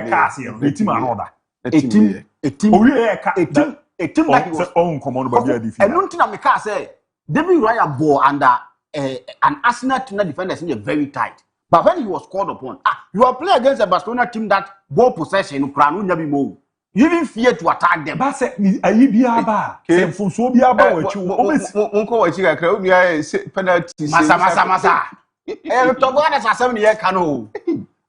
casting a team another. A team that was own command by the defense. I don't think I can say David Raya ball under an Arsenal team that defenders in very tight. But when he was called upon, you are playing against a Barcelona team that ball possession you even fear to attack them. But say ayi biaba. Say funso biaba wachi. Penalty. Masa. Victor Vades has 7 years cano.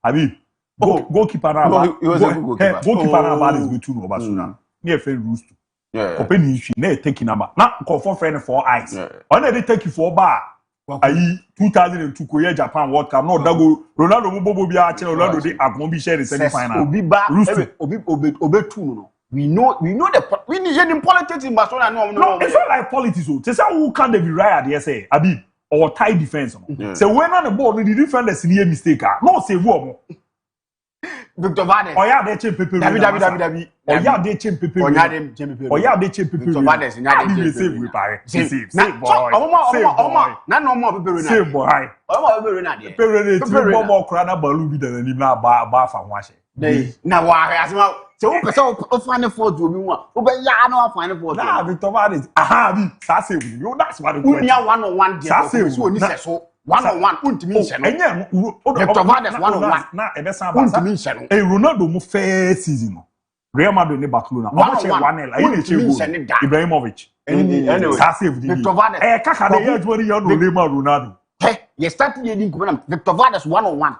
Abi. Goalkeeper na. He was a good goalkeeper. Goalkeeper na is good too no Barcelona. Near fair rules too. Yeah. Open issue. Na take number. Na confirm friend for eyes. On they take you for bar. Ayi 2002 Korea Japan World Cup. No dago Ronaldo mo bobo bia che Ronaldo dey agbon bi share the semi final. Obi ba obi two no. We know we need any politics in Barcelona no. It's not like politics. They say who can they be right there say Abi or tie defense. So when on the ball the defenders see mistake. No save wo. Victor Vades. Oya de che pepe. David. Oya de che pepe. Oya de che pepe. Victor Vades nya save we pare. Save boy. Na no more pepe. Save boy. Omo pepe na de. Pepe bomb kra na balu bi da ni na ba fa ho ahye. Na wa asema so wo pese o find for do obi mu a wo be ya na wa find for do. Na Victor Vades. Aha bi sa save you. That's what the unia one on one there. So oni se so one-on-one, untimi nhyɛ no. Victor Vades one-on-one. Na ebesa ba sa. Untimi nhyɛ no. Ronaldo mu first season no. Real Madrid ne Barcelona. One-on-one. Ibrahimovic. Anyway. Sa save Victor Vades. Kaka de ya jwari ya no Ronaldo. Hey, you start the ding ko Victor Vades one-on-one.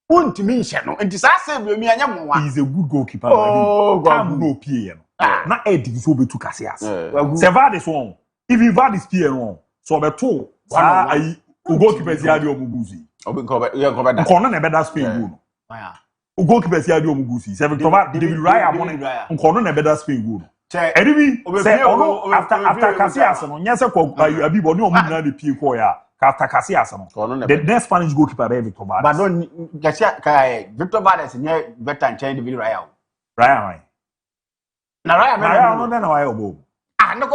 Untimi nhyɛ no. Nti sa save me anya mo wa. He is a good goalkeeper. Oh, God no pie no. Na Eddie so betu kase ase. Se Vades won. If Vades pie no. So beto sa ayi goalkeeper si ade omuguzi. Nkono na beda Spain goal. Goalkeeper si ade omuguzi. Se Victor Vades David Raya money. Nkono na beda Spain goal. Edibi say after Casillas no nyese ko abi boni omu na de pie ko ya. After Casillas no. The next Spanish goalkeeper be Victor Vades. But don't Victor Vades nye better than David Raya. Raya. Na Raya no na why obo. No,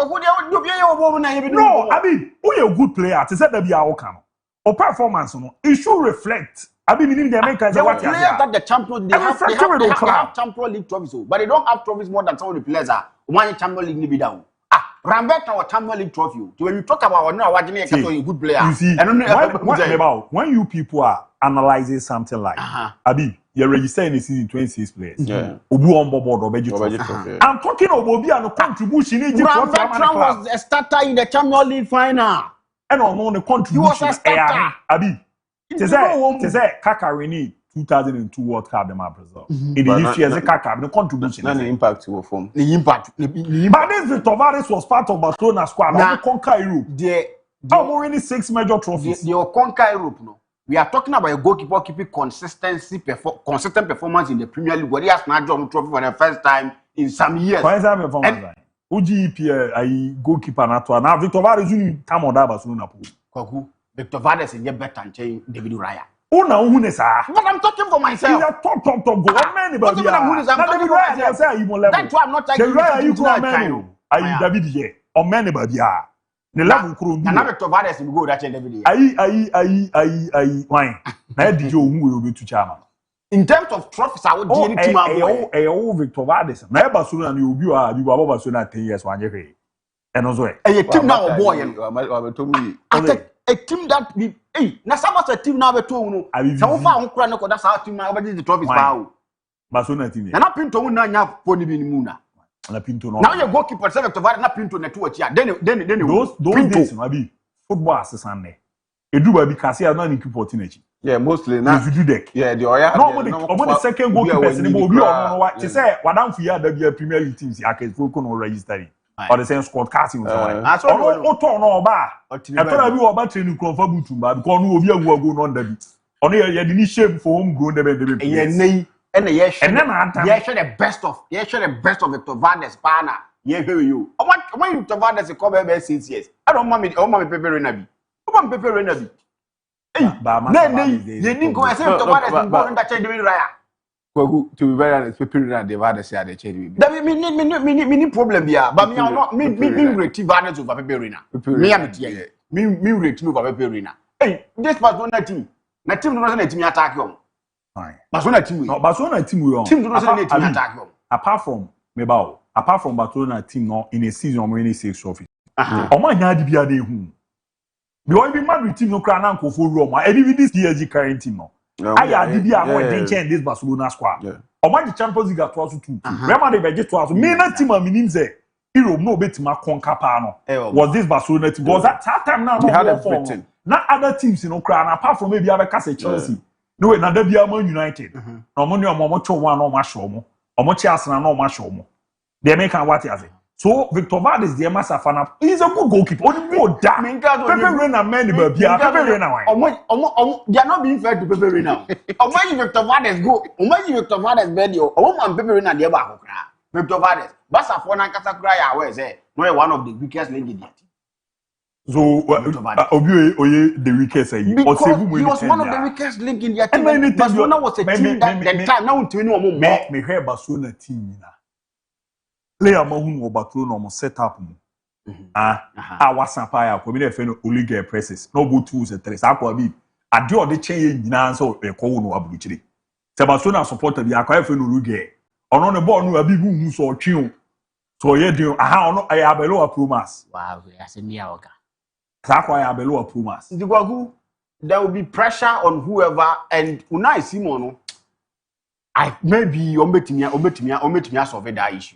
I mean, we a good player. To say that be our can. Or performance, no, it should reflect. I mean, in the Americans, they players that the champions they have Champions League trophies, but they don't have trophies more than some of the players are. One Champions League be down. Rambert our Champions League trophy. So when you talk about no, what a good player. You see, when you people are analyzing something like, Abi, you're registering the season 26 players. Yeah. Obu on board or I'm talking about Obi and the contribution. Rambert was a starter in the Champions League final. And on the contribution. He was a starter. Abi, to say Kaka Reni 2002 World Cup them are Brazil. In the history as a Kaka, the contribution. Not the impact will form. The impact. But this Victor Vades was part of Barcelona squad. Now conquer Europe. How many 6 major trophies? They conquer Europe. No, we are talking about a goalkeeper keeping consistent performance in the Premier League. Where he has not won trophy for the first time in some years. Consistent performance. UGP a goalkeeper na to now Victor Vades you time on that Barcelona pool. Kwaku Victor Vades is better than David Raya. Una who sa. But I'm talking for myself. He's a top goal. Many but David Raya say you level. That's why I'm not like Raya you go man. Ayi David here. O many but ya. The level kuro ndu. Na Victor Vades will go that David here. Ayi why. Na DJ ohu we obetu chama. In terms of trophies, I would deal team out. Victor Vades. Na Barcelona ni obi a bi Barcelona 10 years wanye hwe. And also a team now boy. a team that be hey, na some a team now be to no. Some fa on kura no that's our team now the trophies now. Barcelona team. Na Pinto na nya poni bi ni mu na. Na Pinto no. Now your goalkeeper say to na Pinto na to achi. Then those days no be football assistant ne. Edu ba bi kase na ni keep 14 achi. Yeah, mostly now. You do deck. Yeah, the Oya. No, the second goalkeeper ni bo obi ono no wa. They say wadam for ya da bi Premier League teams akes for ko no registering. Or the same squad casting so on. O to no ba. E to na bi oba training confa butum ba because no obi awu ago no nda bi. Ono ye the shape for home grown dem. Yeah, nei. And the best of Victor Vandes Pana. Yeah, hear you. I want Victor Vandes come back 6 years. I don't want me Pepe Renabi. Come on, Pepe Renabi. Hey, you didn't go and say Victor Vandes born in that change doing Raya. To be very honest, Pepe Renabi Vandes say they change. That me problem here, but me not me rate Vandes over Pepe Renabi. Me rate over Pepe Renabi. Hey, this Barcelona team. Na team no na team attack you. Barcelona team. No, Barcelona team we on. Team do not say team attack you. Apart from Barcelona team no in a season or any 6 trophies. Omo nya di bia dey hu. The only Madrid team no cry na nkofo ru omo. Even this PSG current team no. Aya di bia mo dey change this Barcelona squad. Omo the Champions League to us too. Real Madrid be get to us. Me na team minim say Europe no betima conquer pa no. Was this Barcelona team? Was that time now? They had everything. Na other teams you know cry na apart from maybe Abeka Chelsea. No, na da bia Man United. No mo ni omo cho one no ma show mo. Omo chi Arsenal no ma show mo. The American what is it? So Victor Valdes the Masafana he's a good goalkeeper. Only go da. Pepe Reina man the bia. Pepe Reina why? Omo they are not being fair to Pepe Reina. Omo Victor Valdes go. Omo Victor Valdes bed yo. Omo man Pepe Reina dey ba ko kra. Victor Valdes. Basa for na kasa kra ya we say no one of the weakest link in the team. So Oye the weakest say because he was one of the weakest link in their team. Barcelona was a team that time now to no more. Me hear Barcelona team na. Player mahun wo Barcelona mo set up mo. Wasan pa ya ko mi dey fe no Oliga presses. No go 2 or 3. Sa kwa bi. Ade o de chen nyina so e ko wo no aburuchire. Se Barcelona supporter bi akwa fe no Oliga. Ono ne ball no abi hu so otwe o. So ye dey ono ya abelo promise. Wow, asemia oga. There will be pressure on whoever and Unai Simon. I maybe ometimia solve that issue.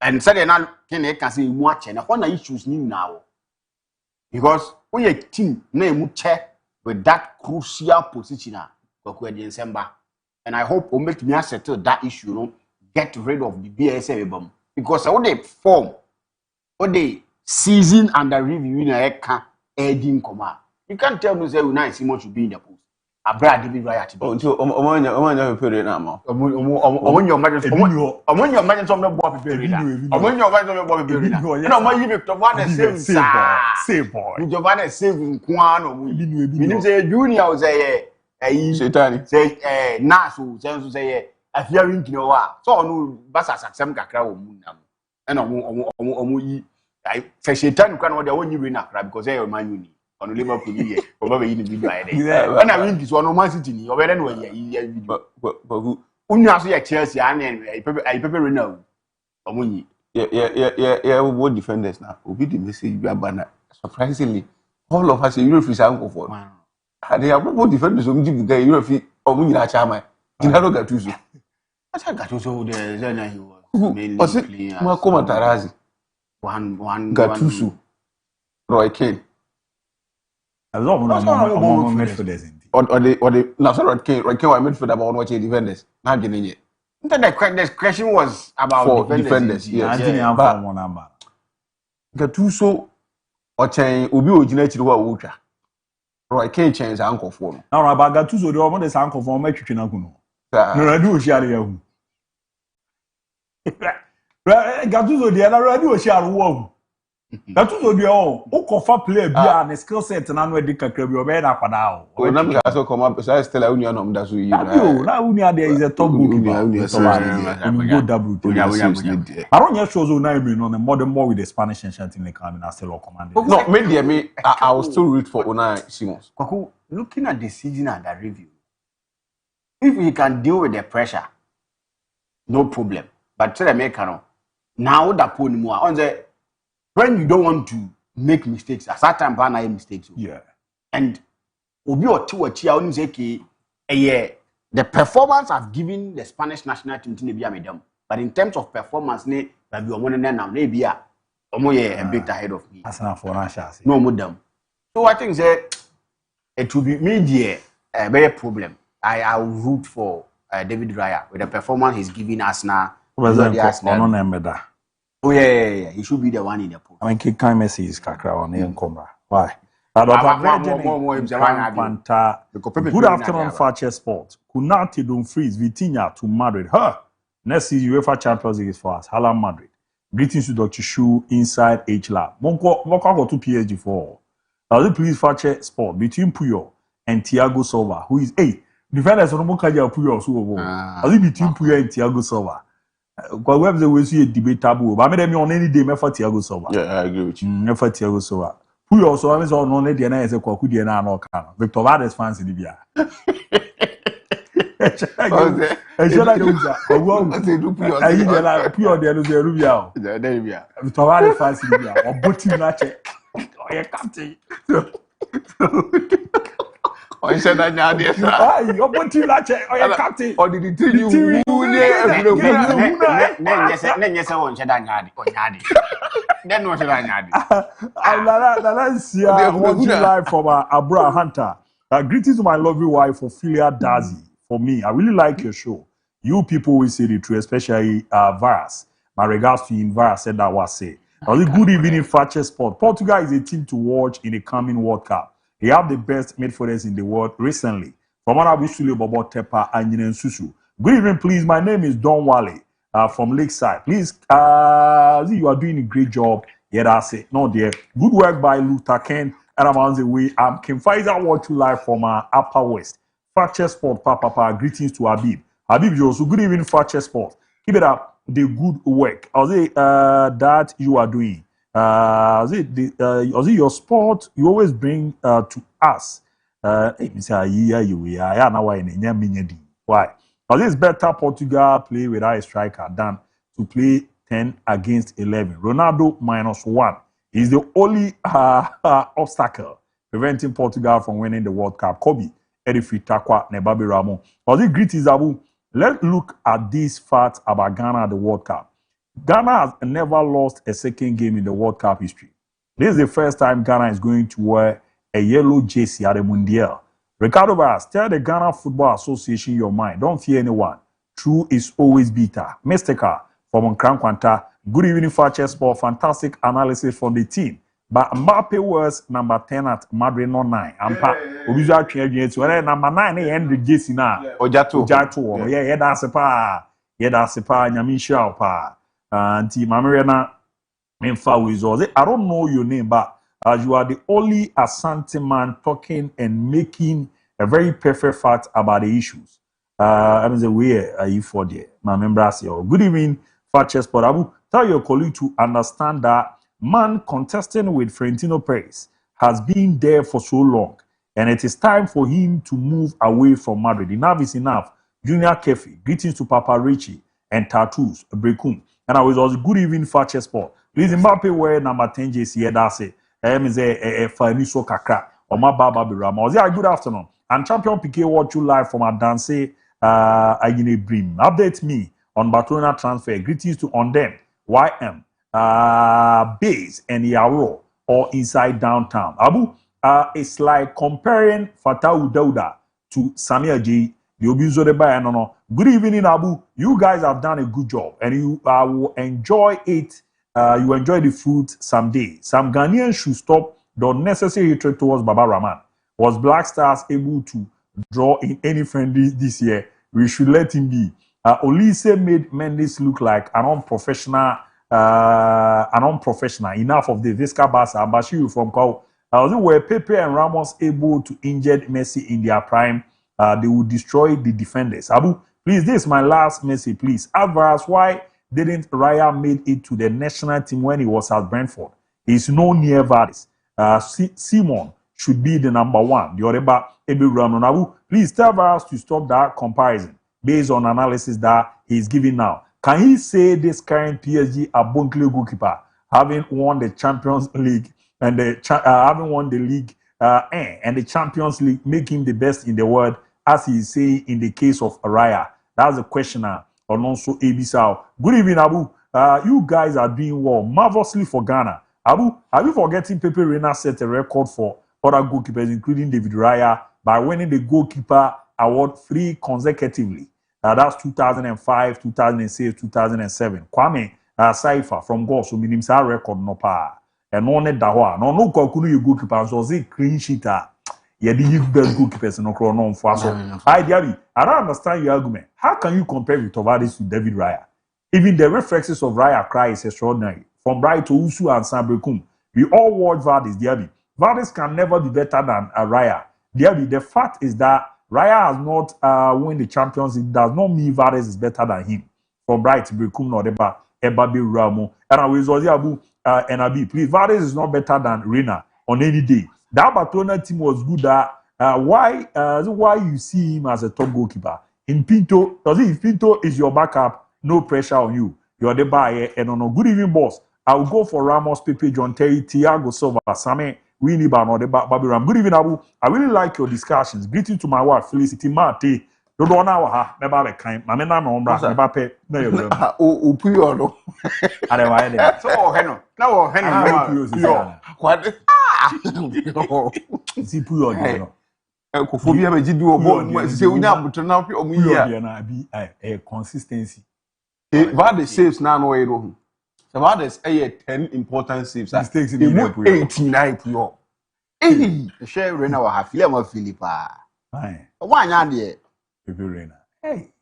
And said now can say much and what issues now. Because we a team name check with that crucial position in December. And I hope ometimia settle that issue, you know, get rid of the BSA because all they form all they season under review in a heading command. You can't tell me say Unai Simon should be in the post. Abra DIABY riot. Oh, so omo period now. Omo your imagine some no boy period. Omo your imagine some boy period. No omo you Victor Vandes save boy. Victor Vandes save nkwano omo. Meaning say junior say Shetani. Say naso say afiarin kino wa. So no basa saksem kakra omo na. And omo yi I Shetani kan what they won you win because they are Man United. On Liverpool here, probably in the video. And I win this one Man City ni over then here video. But who? Unya so Chelsea and I Pepe Renault. Omunyi. Yeah, we both defenders now. Obi the message we are surprisingly all of us Europe is uncle for. They are both defenders of the Europe Omunyi na chama. Dinaro Gattuso. I said Gattuso there then he was mainly playing. Marco Materazzi. One Gattuso. Roy Keane. I love midfielders. Or the no sorry Roy Keane was midfielder about watching defenders. Not getting it. The question was about defenders. Yes. Gattuso or chain Obi Ojina Chirwa Wucha. Roy Keane change uncle for. Now about Gattuso the one is uncle for match na kuno. No I do share you. Gattuso the other radio share wo. Gattuso the o kofa player bia na skill set na no edika kra bi obe na kwada o. O na me so come up so still unia no mda so yi. Na unia there is a top goalkeeper. Go double. I don't just show so na me no more with the Spanish ancient in the camp na still command. No, me I will still root for Unai Simons. Kwaku, looking at the season and the review. If he can deal with the pressure, no problem. But to the American now that put more on the when you don't want to make mistakes, at that time, ban mistakes. Yeah. And Obi or two or Chia the performance I've given the Spanish national team to be a but in terms of performance, ne maybe one and now maybe a bit ahead of me. That's not for us. No more them. So I think that it will be media a very problem. I will root for David Raya with the performance he's giving us now. Oh yeah. He should be the one in the pool. I mean, kind message kakra on the camera. Why? Good afternoon, Fakye Sport. Kunati Dumfries, Vitinha to Madrid. Huh? Next is UEFA Champions League for us. Hala Madrid. Greetings to Dr. Shu inside H Lab. Monko go to PSG for. Please Fakye Sport between Puyo and Thiago Silva, who is defenders on Mokaja Puyo so. Between Puyo and Thiago Silva. Because we have the way see debate taboo. But I mean, on any day, me for Thiago Silva. Yeah, I agree with you. Me for Thiago Silva. Who also always on no need na say kwaku die na no kan. Victor Valdes fans di bia. Ejela yuza. Owo. Ayi de la pure de no say rubia. There bia. Victor Valdes fans di bia. Oboti na che. Oye captain. I said that nyade sa. Ai, oboti na che. Oye captain. Or did he tell you who Nyese won che da nyade. Onyade. Then what nyade. Let's watching live from Abra Hunter. Greetings to my lovely wife, Ophelia Dazi. For me, I really like your show. You people will say the truth, especially Varas. My regards to you, Varas said that was say. Good evening, Fakye Sport. Portugal is a team to watch in the coming World Cup. They have the best midfielders in the world recently. From Honorable Sule Bobo Tepa and Yinen Susu. Good evening, please. My name is Don Wale from Lakeside. Please, you are doing a great job. Yeah, that's it. No, dear. Good work by Luther Ken. And I'm on the way. Kim Pfizer watch you live from Upper West. Fakye Sport, Papa. Greetings to Habib. Habib Josu. Good evening, Fakye Sport. Keep it up. The good work. I'll say that you are doing. Your sport you always bring to us. Why? It's better Portugal play without a striker than to play 10 against 11. Ronaldo -1 is the only obstacle preventing Portugal from winning the World Cup. Kobe, Edifi Takwa, Nebabi Ramo. Greet is Abu. Let's look at these facts about Ghana at the World Cup. Ghana has never lost a second game in the World Cup history. This is the first time Ghana is going to wear a yellow jersey at the Mundial. Ricardo Bass, tell the Ghana Football Association your mind. Don't fear anyone. True is always bitter. Mystica from Nkrankwanta. Good evening, Fakye Sport. Fantastic analysis from the team. But Mbappe was number 10 at Madrid, not 9. Ampa, Obizwa Twelve. Number 9, the jersey now. Ojato. Yeah, that's a pa. Yeah, that's a pa. Nyamisha pa. Auntie Mamariana MON-FRI. I don't know your name, but you are the only Asante man talking and making a very perfect fact about the issues. I mean, where are you for there? My members here. Good evening, Fakye Sport. Abu, tell your colleague to understand that man contesting with Florentino Perez has been there for so long, and it is time for him to move away from Madrid. Enough is enough. Junior Kefi, greetings to Papa Richie and Tattoos, Brekum. And I was also good evening, Fakye Sport. Please, Mbappe wear number 10 JC. That's it. Faniso Kakra. Or my Baba Birama. Good afternoon. And Champion PK watch you live from Adanse Agine Brim. Update me on Barcelona transfer. Greetings to on them. YM, Base, and Yaro, or inside downtown. Abu, it's like comparing Fatah Dauda to Samir J. Good evening, Abu. You guys have done a good job, and you will enjoy it. You enjoy the fruit someday. Some Ghanaians should stop the unnecessary hatred towards Baba Rahman. Was Black Stars able to draw in any friendly this year? We should let him be. Olise made Mendes look like an unprofessional. Enough of the Visca Basa. Bashiru from Kau. Were Pepe and Ramos able to injure Messi in their prime? They will destroy the defenders. Abu, please, this is my last message, please. Advise why didn't Raya made it to the national team when he was at Brentford? He's no near Varis. Simon should be the number 1. The other Abu, please tell Varis to stop that comparison based on analysis that he's giving now. Can he say this current PSG Abonkle goalkeeper, having won the Champions League and having won the league and the Champions League make him the best in the world, as he is saying in the case of Raya? That's the questioner. And also ABOU. Good evening, Abu. You guys are doing well, marvelously for Ghana. Abu, are you forgetting Pepe Reina set a record for other goalkeepers, including David Raya, by winning the goalkeeper award 3 consecutively? That's 2005, 2006, 2007. Kwame Saifa from Goal, so minimum record no pa. And no net dawa. No kokunu you goalkeeper, so say clean sheet. Yeah, the best goalkeepers no chrono for so. DIABY, I don't understand your argument. How can you compare Victor Valdes to David Raya? Even the reflexes of Raya cry is extraordinary. From Bright to Usu and Sabrekum, we all watch Valdes, DIABY. Valdes can never be better than Raya. DIABY, the fact is that Raya has not won the Champions League. Does not mean Valdes is better than him. From Bright to Brekum, no deba, Ebabe Ramo. And I was Abu and Abi. Please, Valdes is not better than Reina on any day. That Barcelona team was good. Why you see him as a top goalkeeper? In Pinto, if Pinto is your backup, no pressure on you. You're the buyer. And on a good evening, boss. I will go for Ramos, Pepe, John Terry, Thiago Silva, Same, Winnie Bano, the Baby Ram. Good evening, Abu. I really like your discussions. Greeting to my wife, Felicity Mate. Don't know how, never be kind. My name is Mbappe. O Puyo. I don't know. So, Henno. No, Henno. What? See Puyo. Kofobi have jidu obo se unya butona pe omuya na bi consistency. Valdes saves na no way ro. So Valdes 10 important saves. Mistakes in the 89 puyo. Share Reina wa hafile ma Philippa. Fine. Wanya de Pepe Reina. Hey.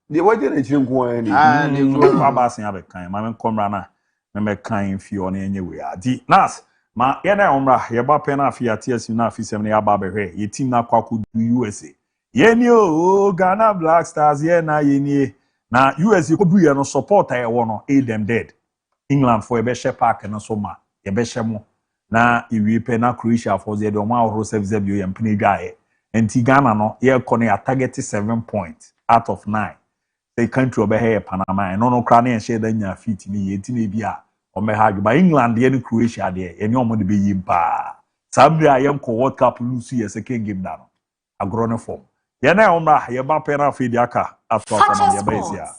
The way they chinko ani. they go abasin abekan. Ma men komra na me kan fi on enye we adi. Nas ma yena omra yeba pen afi atias na afi sem na yaba behwe. Ye team na kwaku du USA. Yeni o Ghana Black Stars ye na yeni na USA ko bu ye no support aye wo no them dead. England for ebe she park na so ma ebe she mo na iwi pe na Croatia for the ma ohro service bio yem pene dwae. Enti Ghana no ye ko na target 7 points out of 9. The country obe here Panama no kra na share da nya fit ni ye ti na bia o me ha ba England ye ni Croatia de ye ni omo de be yim pa sabri ayem ko World Cup lose ye second game da no agro ne form ye na omra ye ba pe na fe di aka after na ye ba isia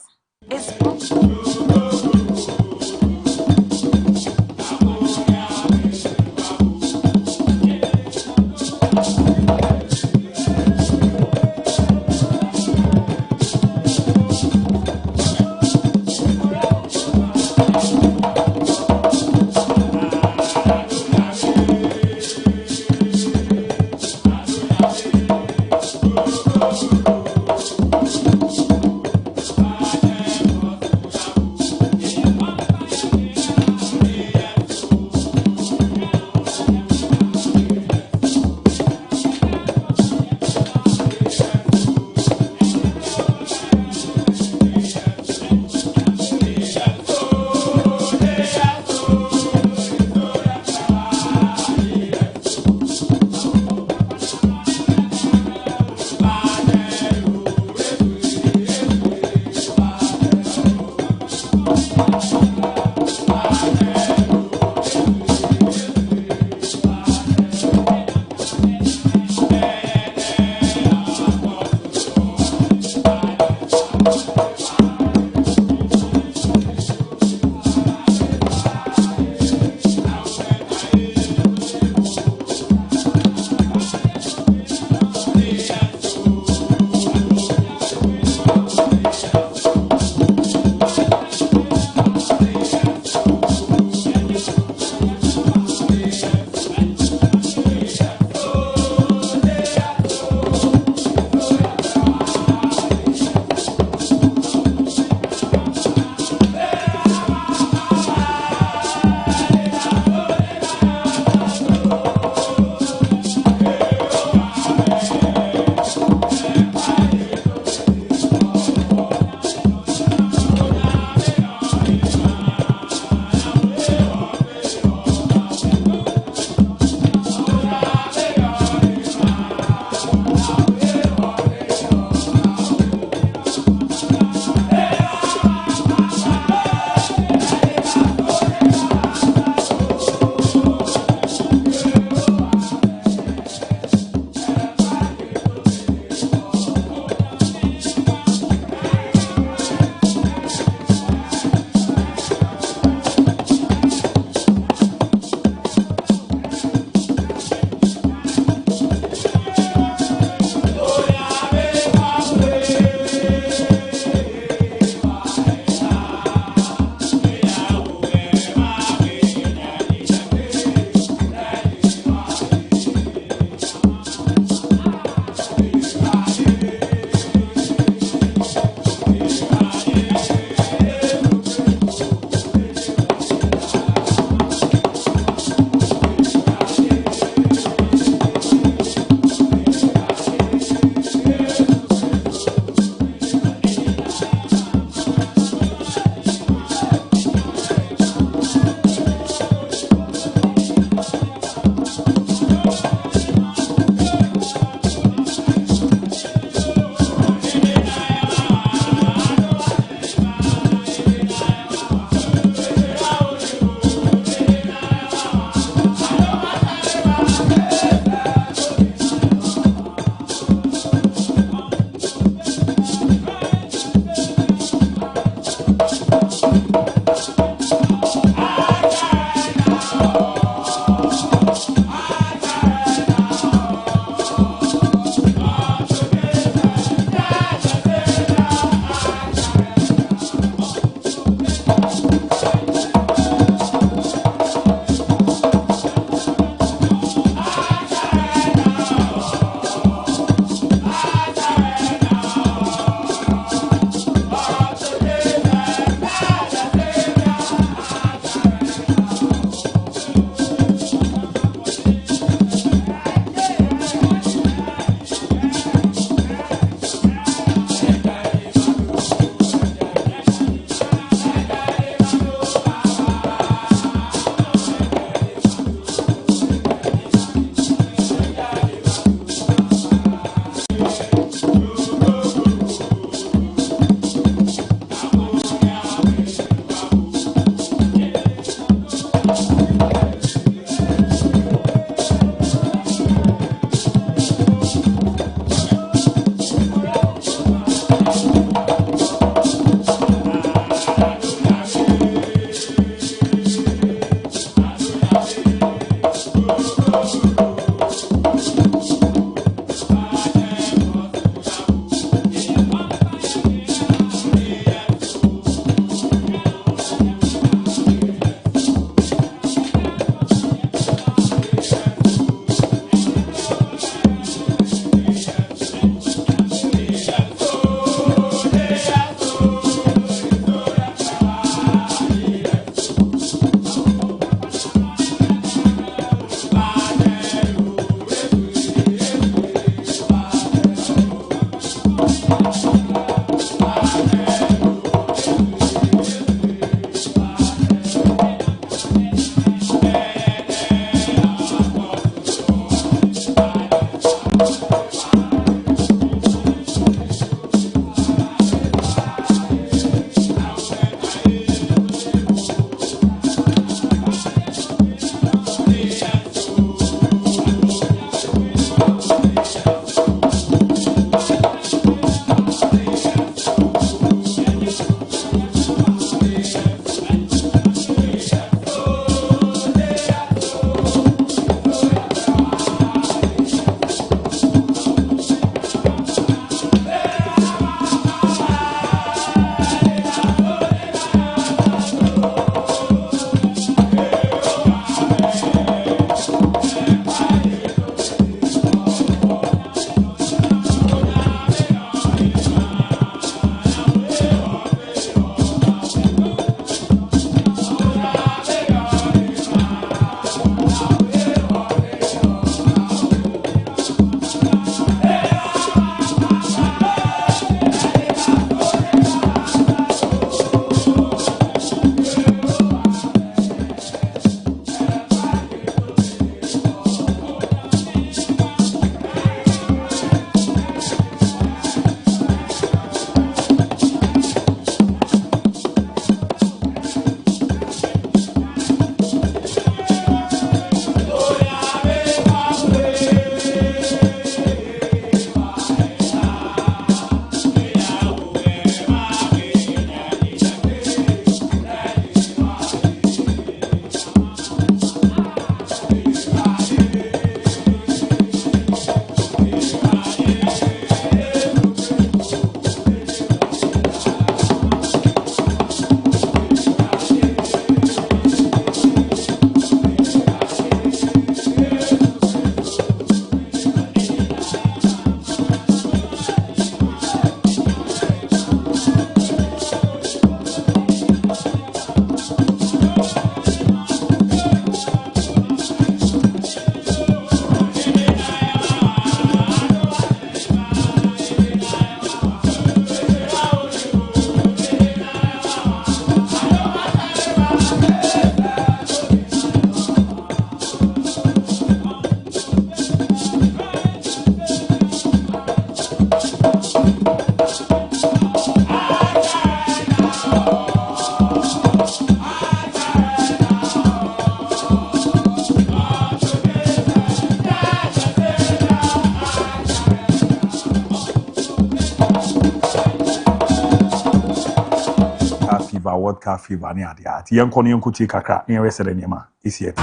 fever, vodka fever, near the art. Young Conian Kuti Kaka, near Resident is here.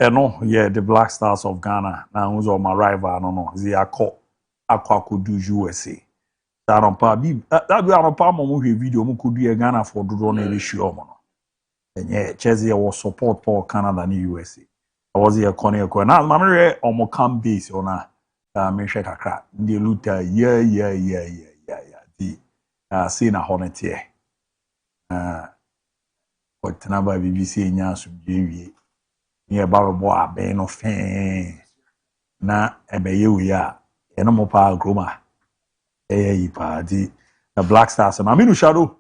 No, yeah, the Black Stars of Ghana. Now, who's on my rival? No, they are called Aqua do USA. That on pa bi that we are on pa mo video mo could do Ghana for do no issue mo. And yeah, Chelsea was support for Canada and USA. I was here corner ko na ma me on mo camp base on me share kakra. The luta yeah. The see na honet here. What na ba BBC nya so wie. Near Barbo abe no fan na ebeye we a eno mo pa groma party the Black Stars na me no shadow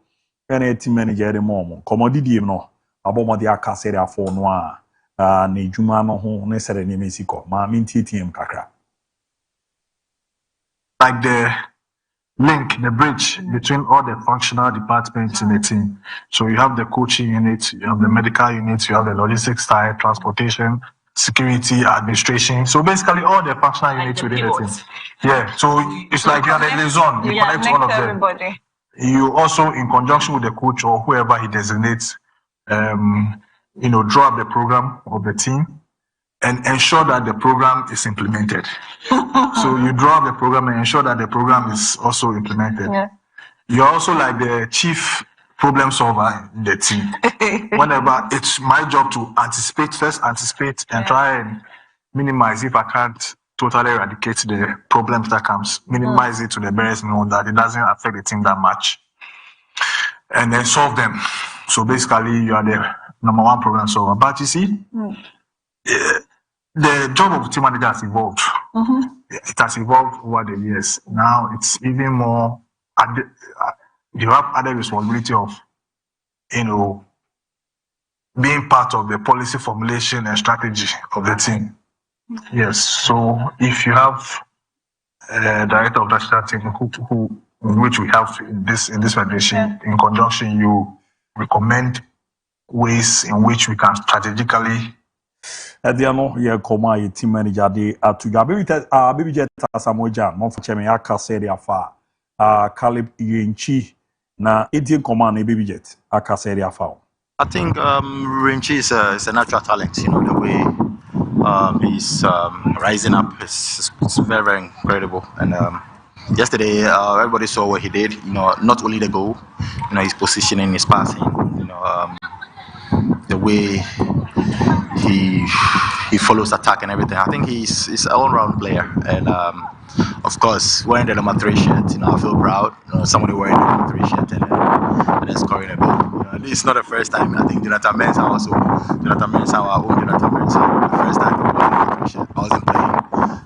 any team manager dem mo commodity no abomo de akasere afo no a na ejuma no ho ne sere ne mesiko ma me team kakra like the link, the bridge between all the functional departments in the team. So you have the coaching unit, you have the medical unit, you have the logistics side, transportation, security, administration. So basically all the functional units within the team. Yeah, so it's like you are the liaison, you connect all of them. Everybody. You also, in conjunction with the coach or whoever he designates, draw up the program of the team and ensure that the program is implemented. So you draw up the program and ensure that the program is also implemented. Yeah. You're also like the chief problem solver in the team. Whenever it's my job to anticipate and try and minimize, if I can't totally eradicate the problems that comes, minimize it to the barest minimum that it doesn't affect the team that much. And then solve them. So basically you are the number one problem solver. But you see, the job of team manager has evolved. It has evolved over the years. Now it's even more, you have other responsibility of, being part of the policy formulation and strategy of the team. Yes, so if you have a director of that strategy which we have in this federation, in conjunction, you recommend ways in which we can strategically Ediano ye koma ye team manager de atuga baby jet Samoja MON-FRI me aka said afa Caleb Yenchi na Edian command na baby jet aka said afa. I think Renchi is a natural talent, the way he's rising up it's very, very incredible. And yesterday everybody saw what he did, not only the goal, his positioning, his passing, the way he follows attack and everything. I think he's an all-round player, and of course wearing the number 3 shirt, I feel proud. Somebody wearing the number 3 shirt and then scoring a goal. It's not the first time. I think Jonathan Mensah, our own Jonathan Mensah, the first time he wore the number 3 shirt. I wasn't playing,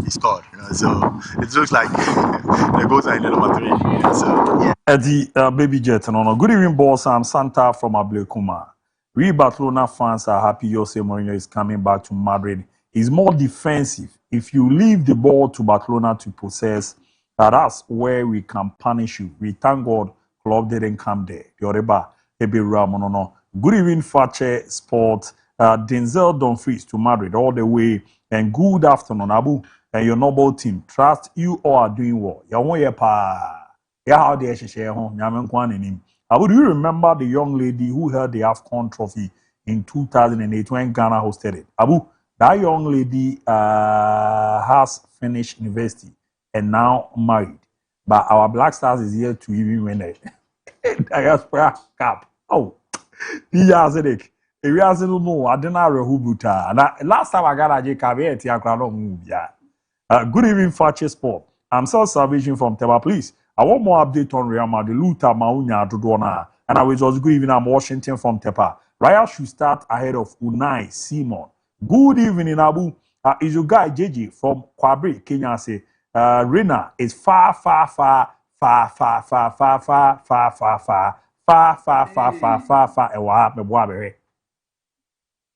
he scored. So it looks like the goals are in the number 3. So yeah. Eddie baby jet no. Good evening, boss. I'm Santa from Ablekuma. We Barcelona fans are happy Jose Mourinho is coming back to Madrid. He's more defensive. If you leave the ball to Barcelona to possess, that's where we can punish you. We thank God club didn't come there. Yoreba Ebira Monono. Good evening, Fakye Sport. Denzel Dumfries to Madrid all the way. And good afternoon, Abu and your noble team. Trust you all are doing well. Abu, do you remember the young lady who held the AFCON trophy in 2008 when Ghana hosted it? Abu, that young lady has finished university and now married. But our Black Stars is here to even win it. Diaspora Cup. Oh, the Yazidek. Areas no, I didn't know who last time I got a JKB, good evening, Fakye Sport. I'm still salvation from Teba. Please, I want more update on Real Madrid. Luta Maunya Dudona. And I was also good evening. I'm Washington from Tepa. Raya should start ahead of Unai Simon. Good evening, Abu. Is your guy JJ from Kwabri, Kenya say, Rena is far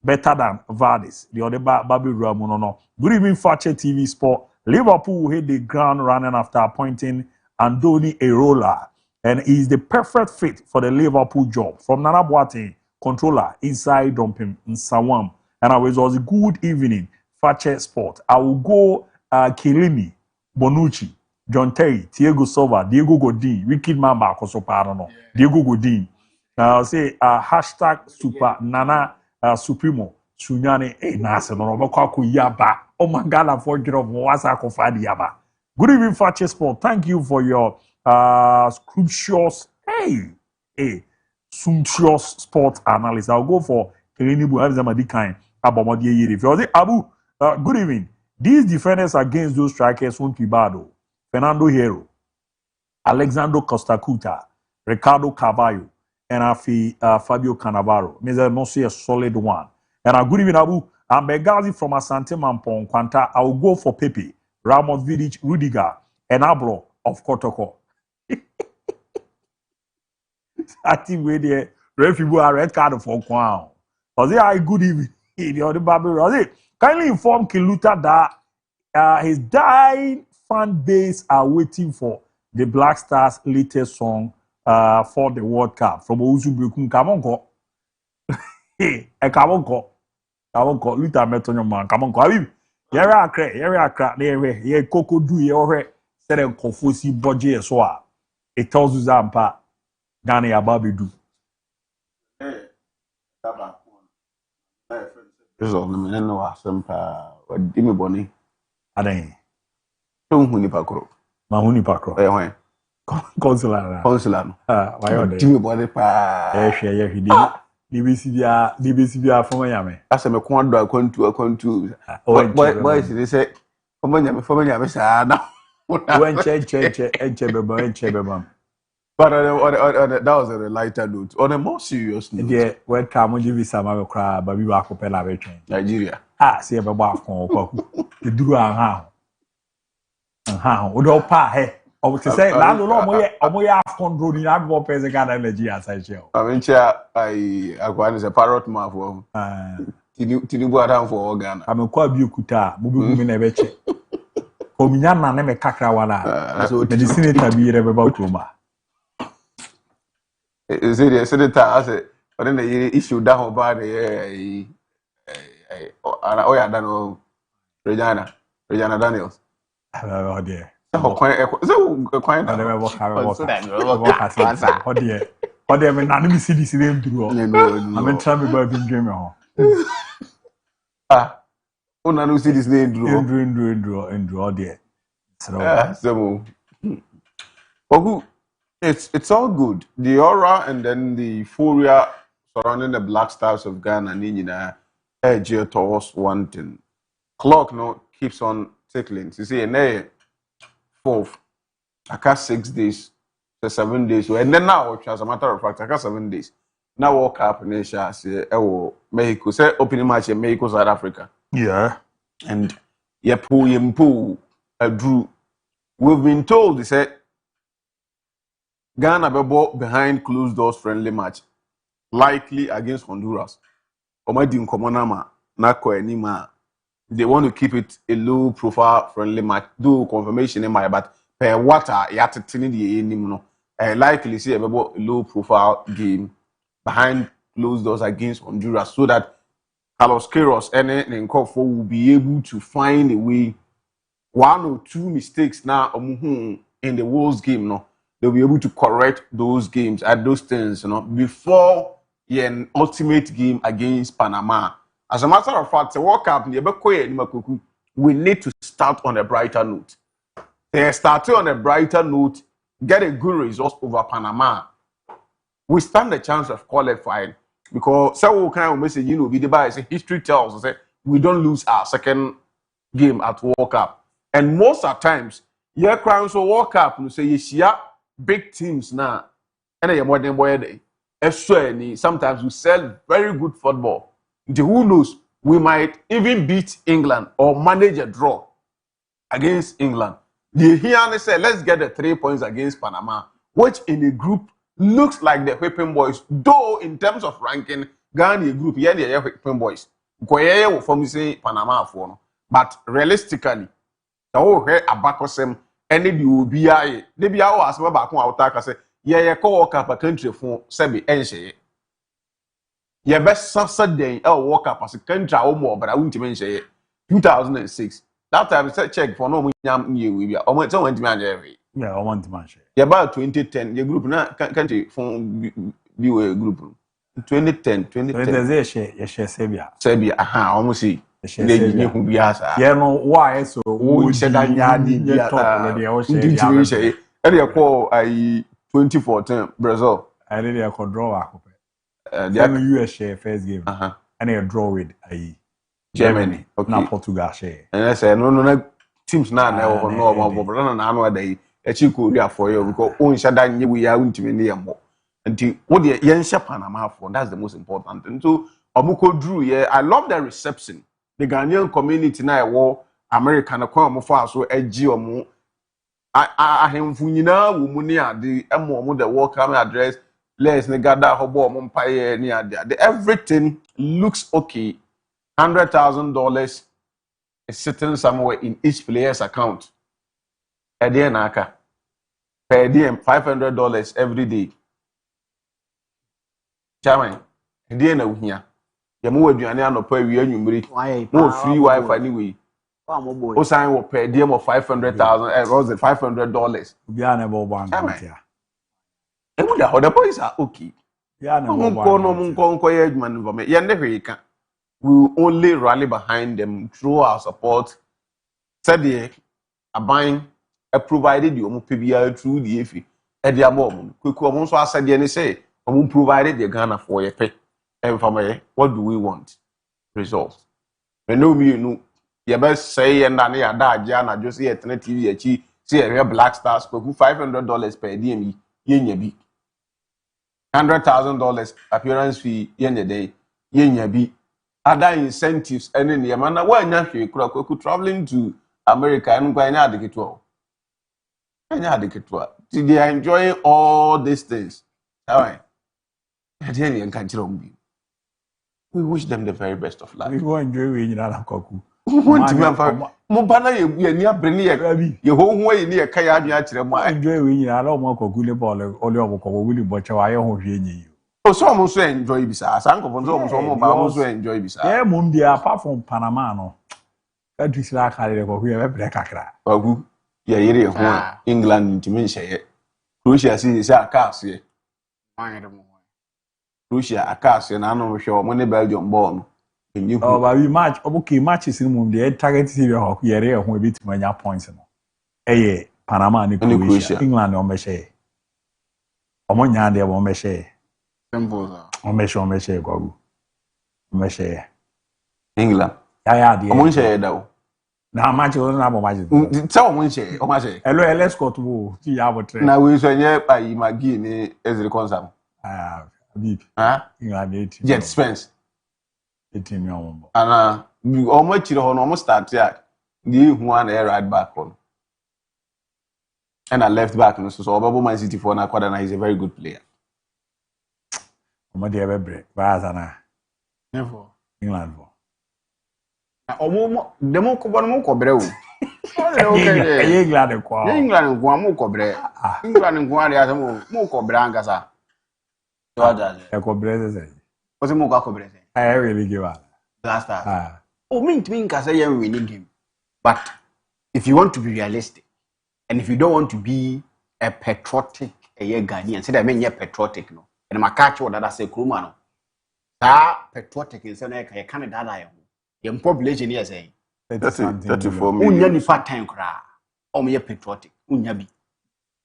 better than Valdis. The other Baby Ramono. Good evening, Fakye TV Sport. Liverpool will hit the ground running after appointing Andoni Erola, and he is the perfect fit for the Liverpool job. From Nana Boateng, controller inside dumping in Sawam. And I was also good evening, Fakye Sport. I will go Kilini, Bonucci, John Terry, Thiago Silva, Diego Godin, Wicked Mamba, Kosoparano, Diego Godin. I'll say hashtag Super Nana Supremo, Sunyane, Nasa, Nobaku Yaba. Oh my God, I'm forgetting of Wasa Kofadi Yaba. Good evening, Fakye Sport. Thank you for your sumptuous sport analysis. I'll go for Kelinibu Abzamadi Abamadi Yiri. If you Abu, good evening. These defenders against those strikers won't be bad. Fernando Hierro, Alexandro Costa-Curta, Ricardo Carvalho, and Fabio Cannavaro. Mr. Mossi, a solid one. And a good evening, Abu. I'm Begazi from Asante Mampong, Quanta. I will go for Pepe, Ramos Vidic, Rudiger, and Ablo of Kotoko. I think we're there. Referee a red card for Kwao. Was it good evening? The other Baby was it? Kindly inform Kiluta that his dying fan base are waiting for the Black Stars' latest song for the World Cup from Ousu Brikun. Come on, go. Hey, come on, go. I won't call Luther Meton man. Come on, call him. Yere crack, ye coco do ye said a confusi budget so. It tells you Zampa, Ghana Ababi do. This is all the men know some what Dimmy Bonnie. Ade. Don't Hunipacro. Mahuni Pakro. Eh, Consular. Why are Dimmy Bonnie pa? He did. DBCBA from Yame. As a quandra, a contour. Boys, they say, from Yame, when Chebebam. But that was a lighter note. On a more serious note, yeah, when come you some cry, but we were Copella change. Nigeria. See a bath the do and how. Would all pa, hey. I would say, Lamoya control in Agbo Pezagan energy as I shall. I mean, I go as a parrot mouth for Tinubu down for organ. I'm a quite bukuta, moving in a betche. Omiana name a cakrawana, so the senator be about Roma. Is it a senator? I said, but then the issue down by the I don't know, Regina Daniels. Oh dear. So quite it's all good. The aura and then the euphoria surrounding the Black Stars of Ghana Nina edge towards one thing. Clock no keeps on tickling. You see, and fourth, I got 6 days, 7 days. And then now, as a matter of fact, I got 7 days. Now walk up in Asia, say, Mexico, say opening match in Mexico, South Africa. Yeah. And Yempu, Drew. We've been told, they said, Ghana be behind closed doors friendly match, likely against Honduras. Omadim Komonama, Nako Enima. They want to keep it a low profile friendly match. Do confirmation in my but per water yet likely see a low profile game behind closed doors against Honduras so that Carlos Queiroz and Nkofo will be able to find a way. 1 or 2 mistakes now in the World's game, no, they'll be able to correct those games at those things, before an ultimate game against Panama. As a matter of fact, the World Cup, we need to start on a brighter note. They started on a brighter note, get a good result over Panama. We stand a chance of qualifying. because so kind of message be the by say history tells us that we don't lose our second game at World Cup. And most of times, yeah, crowns or World Cup, you say you big teams now, and you're more than boy day. Sometimes we sell very good football. Who knows? We might even beat England or manage a draw against England. They here say, let's get the 3 points against Panama, which in a group looks like the Whipping Boys. Though in terms of ranking, Ghana group, yeah, the Whipping Boys. Because for me say Panama for no. But realistically, the whole abakosem any the obiaye. They be our asma back on attack say, yeah, call World Cup a country for sebi enche. Yeah, best Saturday World Cup as a country or more, but I wouldn't mention 2006. That time I check for no yam year we are almost went to man every. Yeah, I want to mention. Yeah, about 2010, your group na country from view a group. 2010. There's a share Serbia, almost see. Yeah, no, why so? Who said that you had the call 2014 Brazil. I did a draw. The US share first game. And a draw with Germany. Okay. Now Portugal share. And I said, no, teams now never know, but I know day. A chick Korea for you because only Shadan we are intimately more. Until what the Yensha Panama for that's the most important. And so Omuko Drew, yeah, I love the reception. The Ghanaian community now war American come for so edgy or more. I am Funina, Wumunia, the MO, the welcome address, Les Negada, Hobo, Mumpire, near there. Everything looks okay. $100,000 is sitting somewhere in each player's account. Per day, Naka. Per day, $500 every day. Chairman, a day na here. You move to an pay we more free Wi-Fi anyway. O sign will pay DM of $500,000 or $500. We are never one. The boys are okay. Yeah, no we will only rally behind them through our support. Said they are buying a provided you PBI through the FE. At their mom, quick almost said the say, I won't provide the Ghana for your pay. And for me, what do we want? Results. When no me, no. You best say, and I that Jana just see a TV, see a real Black Stars, $500 per DME, yen be $100,000 appearance fee yen a day, yen be other incentives, and in the manner why not you could traveling to America and going out the Kitwa. And had the Kitwa. They are enjoying all these things. All right. We wish them the very best of life. We go enjoy when you're not Koku. Mobana, you're near Brenny, your home way near Kayabia. Enjoy when you're not more Kokuli ball or your Willy Butcher. I hope you. Oh, so almost enjoy Bisa. Uncle Bonzo also enjoy Bisa. Yeah, Mundia, apart from Panama, no. That is like how they go here, Brecca. Oh, who? Yeah, England to mention it. Russia sees a cast here. Russia, a cast, and I know sure when the Belgium born. Oh, but we match, okay, matches in Mundia, target TV, here, when we beat my points. Eh, Panama and Croatia, England on Meshe. Omonia, they won't Meshe. On Meshe, go. Meshe. England. Yeah, the Meshe, though. Now, much was not much. Tell me, Omashe. Hello, let's go to see our train. Now we say, by Magini as the concern. Deep. England, Jet Spence. 18 years. And you almost start here. You want a right back on. And I left back, so Obabu Man City for Nakwadana is a very good player. Omadi ebebre, Bazana. Never. England. The more cobreu. England, England, Guamu cobre. England and Guaria, Moko Brancasa. Ecobreze. Was a Moka cobre. I really give up. Last time. Oh, mean Casa, we need him. But if you want to be realistic, and if you don't want to be a patriotic, a Ghanaian, say that I mean you're patriotic, no. And my catch what I say, Krumano. That patriotic in Seneca, Canada, your population is saying 34 million. Unyani part time cry. Or me patriotic. Unyabi.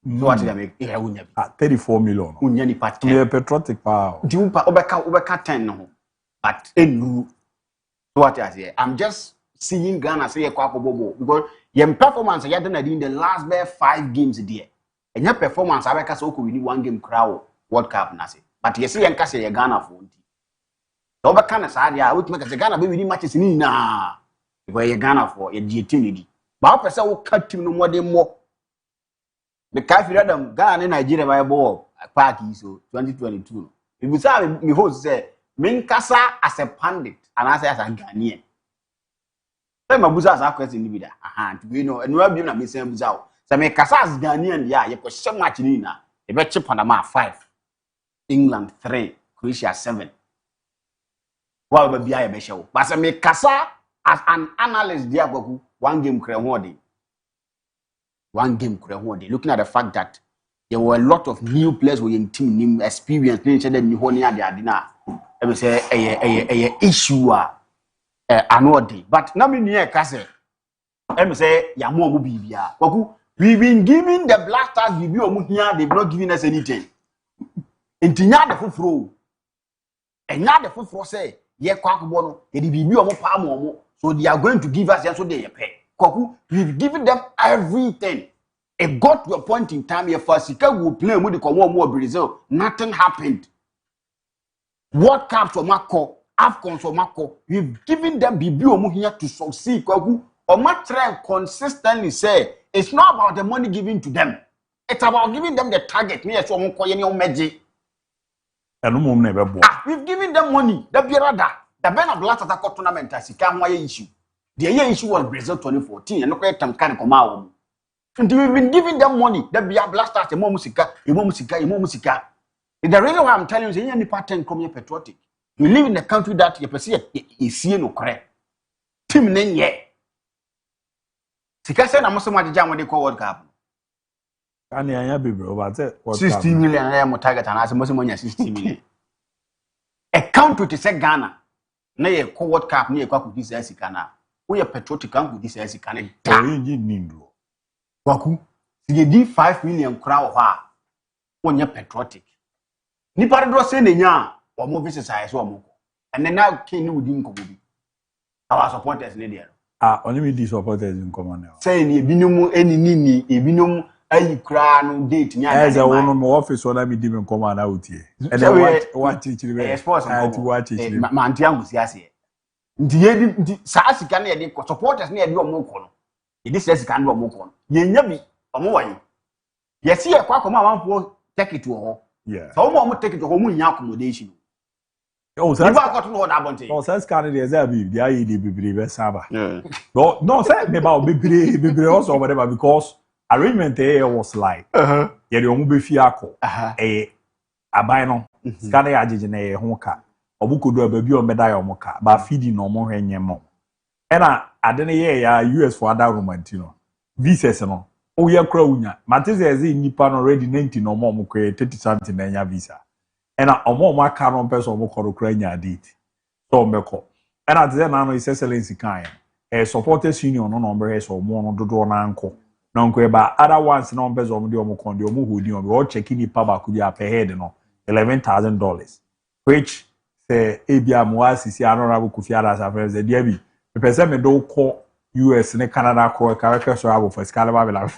So what they make e unya bi 34 million unya ni part 10 me patriotic pa di obeka 10 no but enu so what I say I'm just seeing Ghana say kwa bobo because your performance ya done in the last 5 games there and your performance abeka so ko win one game crowd World Cup na say but you see yanka say Ghana for nti so obeka na say dia we make say Ghana be win matches ni na because you Ghana for your team ni but person wo ka team no more than more the Kafi Adam Ghana Nigeria by ball park so 2022 if you say me host say me kasa as a pundit and I say as a Ghanaian say mabuza as a question ni bi da we know and we be na me say buza o say me kasa as Ghanaian ya ye ko hye match ni na e be che Panama 5 England 3 Croatia 7 wa ba bia ye be hye o but say me kasa as an analyst dia gwaku one game kre ho dey looking at the fact that there were a lot of new players who in team new experience they said that you honey at the adina I will say a issue anodi but na me near kase I will say ya mo mu bibia kwaku we've been giving the Black Stars bibi omu here they've not given us anything entinya de foforo enya de foforo say ye kwakubo no ye de bibi omu pa mo so they are going to give us so they pay Koku, we've given them everything. It got to a point in time here for Sika will play with the Comomo Brazil. Nothing happened. World Cup for Mako, AFCON for Mako. We've given them Bibi here to succeed. Koku, Omatra consistently say it's not about the money given to them. It's about giving them the target. Me so magic. We've given them money. The Birada, the Ben of Last Attack tournament as Sika issue. The issue was Brazil 2014 and look at them kind of and we've been giving them money. That be a blasters, a musika. The reason why I'm telling you is any pattern come here patriotic. You live in a country that you perceive is here no correct. Team name ye. Sika said I'm also much jam when they call World Cup. Can you be bro? 60 million I am target and I say most money 60 million. A country to say Ghana. Na ye call World Cup near Kwaku this Sikana. We are patriotic country this Sikana. Kwaku, you give 5 million crowd when you're patriotic. Nipa do say nenya or mo visit size or mo. And then now king would in Kobi. Our supporters in there. Only with these supporters in common now. Saying ye binum any nini, a binum any crown date nya. As a one of my office when I be even command out here. And then what teaching me? Sports to watch it. Mantiangus yasi. Ndi saa sika na ye de supporters na ye de omo ko no. Ye saa sika na omo ko no. Ye nya bi omo wayi. Ye si ye kwa koma amanfo take it wo. Yeah. So omo take it wo mu nya accommodation. Oh, so you got to know that bonte. Oh, so scan dey say be dia ye dey bebre saba. Yeah. No, say me ba bebre also whatever because arrangement here was like ye de omo be fi akọ. Aban no. Scan dey agege na ye ho ka. Obukodu ababi o meda ya omoka ba feeding no mo hwenye mo ena ade ne ye ya US for other romantino visas no o ye kra unya mateze eze nipa no ready 90 no mo mo kwe 30 something na nya visa ena omo aka no person mo koro kra nya date so meko ena teze na no his excellency kan supporters union no mbre so mo no dodo na anko na nko e ba other ones no mbezo mo de omo kon de omo hodi omo o check nipa ba ku dia per head no $11,000 which say ABOU Moasisi Honorable Kofi Adasa friends the DIABY the person me do call US and Canada call character so able for scalable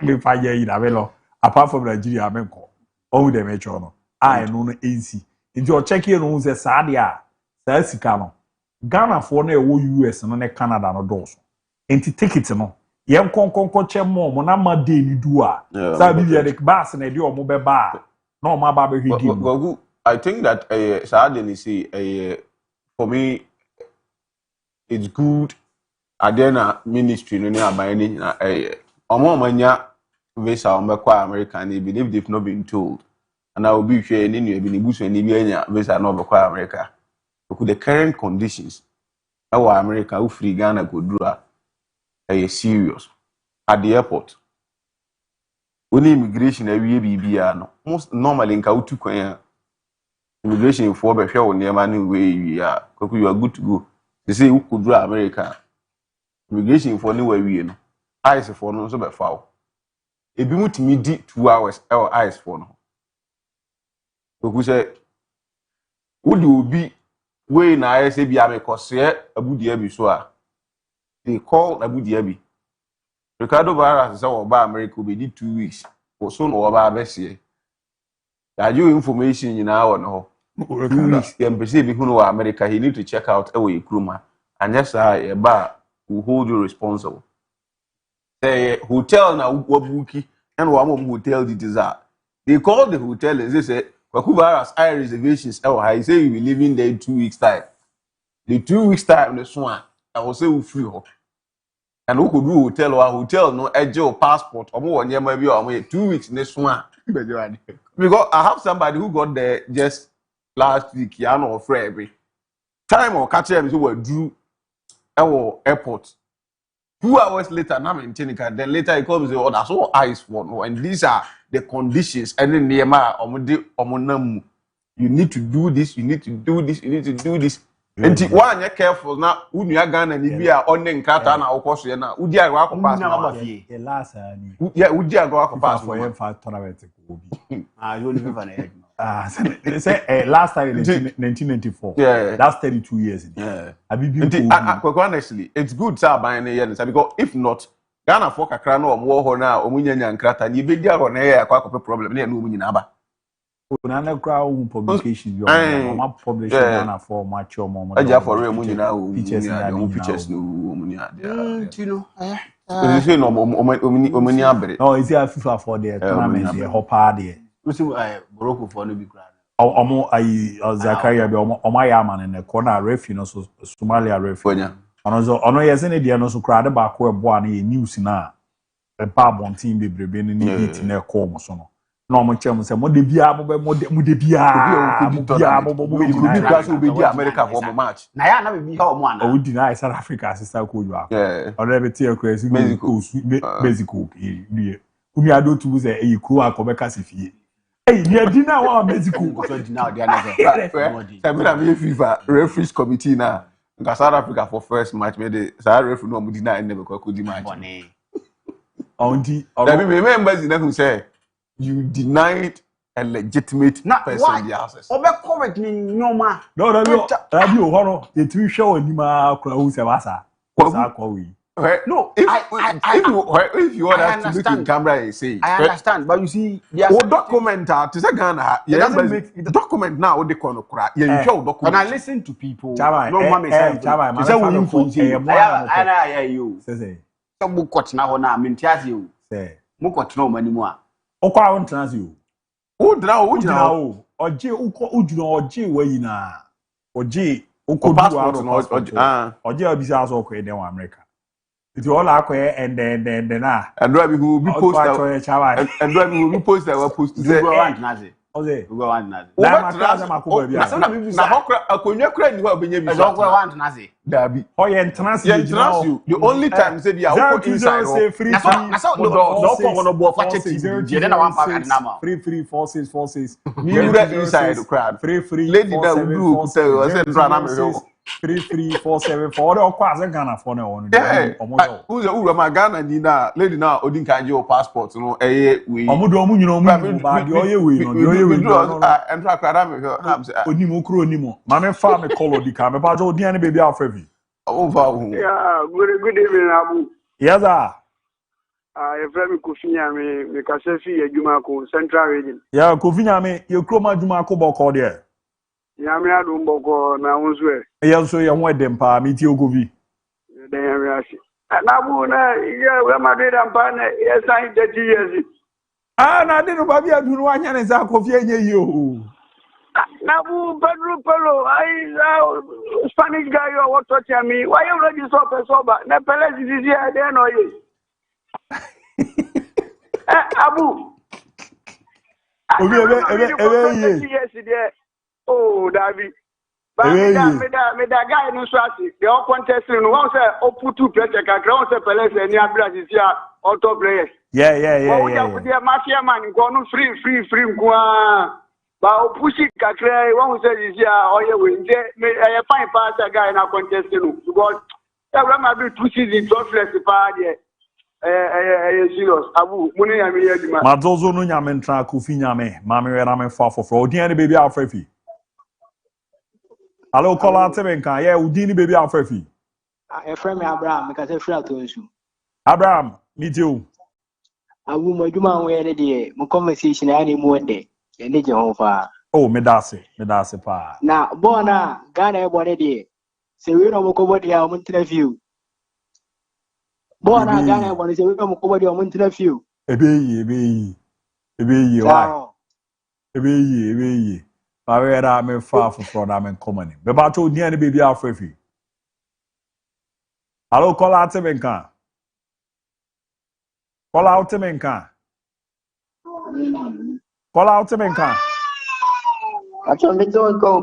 me Fakye in avelo apart from Nigeria men call all the metro no I no easy into your check here no say sadia say sika no Ghana for na wo US no ne Canada no do so enti ticket no yen kon che mo na ma dey ni do a say bi the bus na dey omo be ba na omo ba be hwedi. I think that for me, it's good. Adena ministry no near by any Omomanya visa American. They believe they've not been told, and I will be sharing in you. Been bush and visa no America. Because the current conditions, our America who free Ghana could draw a serious at the airport. Only immigration every BBR no most normally in Kautu. Immigration for be sure on the way you are good to go. They say who could draw America. Immigration for anywhere we know. I say for no so be foul. ebi mutimi di 2 hours our eyes for no oku say would you be wey na I say bia me kose ABOU DIABY so a they call ABOU DIABY Ricardo Barras say oba America be di 2 weeks so no oba abese that you information you know no 2 weeks embassy be hunu America he need to check out away kruma and just ba will hold you responsible say hotel na wabuki and one hotel details are they call the hotel and they say Barras high reservations he say you will be living there in 2 weeks time the 2 weeks time the one I will say we free and who could do hotel no edge passport or more near maybe 2 weeks next one because I have somebody who got there just last week or Friday time or catch them who were drew our airport 2 hours later now in Tenica then later he comes and say that's all eyes for no and these are the conditions and then you need to do this you need to do this you need to do this and one you careful now unu ya Ghana ni bia onne nkata na okoso na udi agwa pass last yeah udi agwa pass for him for tournament ko bi you live for na say last time in 1994 yeah that's 32 years yeah honestly it's good sir by na year because if not Ghana for kakra na omo ho na omunyanya nkrata ni be di agwa na ya akwa problem na no munyina aba na crowd publication you publish Ghana for match or more aja for real munyina pictures no munyina you know you say no omuni abre no is here FIFA for the tournament the hopper there we see Morocco for no be crowd omo Zakaria be omo ya man na corner ref no so Somalia ref ono yeze ne de no so crowd ba ko ebo na news na e pa bon team bebrebe ni hit na ko mo so no no mo chem se mo de bia mo de bia be di America for mo match na ya na be ha o mo ana o di na South Africa sister ko you are o be tie ko esi Mexico die kumi ado tu se e kru akobeka se fie ni di na wa Mexico so di na dia na se me na me FIFA referees committee na nka South Africa for first match me de sa referee no mo di na ene be ko di match onti that me members na who say you denied a legitimate person the access. Obe correct ni normal. No, radio horo. It will show anima akura who se wasa. Wasa kwa we. No, if you want us to look in camera and say, I understand, but you see, what document to say Ghana? It doesn't make the document now. What they call cry. Yeah, you show document. And I listen to people. No, mommy, Chaba. You say we info. I hear you. Say. So book cut now. Na mintiasi you. Say. Book cut no money more. Okwa won trans you. O dra o. Oje uko uduna oje we na. Oje uko passport no oje obisa aso ko eden wa America. It all akwe and then and do who be post and do who be post that post say nazi. Oje. Go want nazi. Na trans ma ko ba bia. Na hokra akonwa kra ni ho benye bi. Go want nazi. Dabi. Oh yeah, trans you. The only time say dia o inside. Na so no ko no bo fa check TV. Then I want pack na ma. Free 46. You read inside the crowd. Free. Lady that will do tell us say na me. 33474 the okwa Ghana for na one who ma Ghana ni na lady na odin kan je o passport no we omudo omunyino omu ba de oye we no de oye we no entra kwada me am say onimo kro onimo ma me fa me call di ka me ba jo odian ne baby afavi over yeah good evening Abu yes sir efremi Kofinya me ka se fi adwuma ko central region yeah Kofinya me ye kroma adwuma ko boko there Yami adu mboko na unzwe. Yanso ya nwede mpa miti ogovi. Den yami asi. Na bu na ya we Madrid mpa na ya sign 30 years. Na de no ba bia dunu anya ne za Kofi enye yi o. Na bu Pedro Pelo ai Spanish guy you what touch me. Why you ready so ba? Na Pele sisi ya de no ye. Abu. Obi ebe ye. Oh, David. But me da guy no so asi. The all contest no one say oputu pressure kakra one say Pele say ni abira sisi a auto players. Yeah. We put the mafia man go no free nko ba opushi kakra one say sisi a oye we nje me fine pass guy na contest no because e we ma be 2 seasons 12 less pa there. serious. Abu, money yami yedima. Mazozo no nyame ntra kofi nyame. Mame we na me fa foforo. Odi ani baby afrefi. Hello, caller Tebenka. Yeah, udi ni baby afrefi. A friend Abraham, because a friend to you. Abraham, meet you. Abu my duma we dey. My conversation any more day. And dey home far. Oh, medase pa. Na bona Ghana e bone dey. Se we no mo body a mo interview. Bona Ghana e bone se we no mo body a mo interview. Ebeyi. Why? Ebeyi. Ba we ra me fa for na me common. Be ba to odi ani baby afrefi. Hello, caller Tebenka. Call out Tebenka.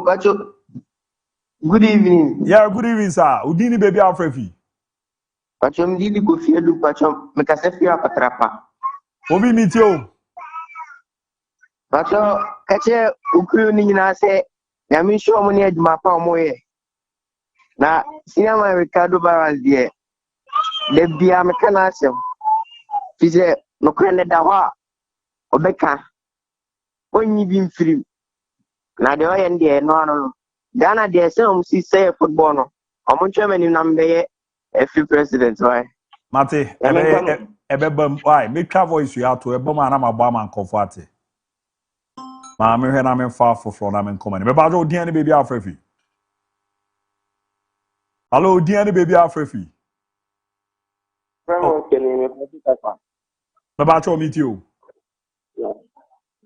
Pacho. Good evening. Yeah, good evening, sir. Udini baby afrefi. Pacho mdili kofia du pacho mekasefi apatrapa. Obi meet you. Pacho kache ukuru ni nyina se nyame show mo ne adwuma pa omoye. Na sinama Ricardo Barras de bia mekana asem. Fize no kwene da ho obeka. Onyi bi mfiri. Na de oye ndie no. Ghana de se say football no. Omo chairman na mbeye FU president why. Mate, ebebam why make voice you out to ebom ana magba man comfort. Ma me hwe na me fa for na me come. Me ba jo odi ani baby afrefi. Hello, odi ani baby afrefi. Friend ke ni me papa. Me ba cho meet you.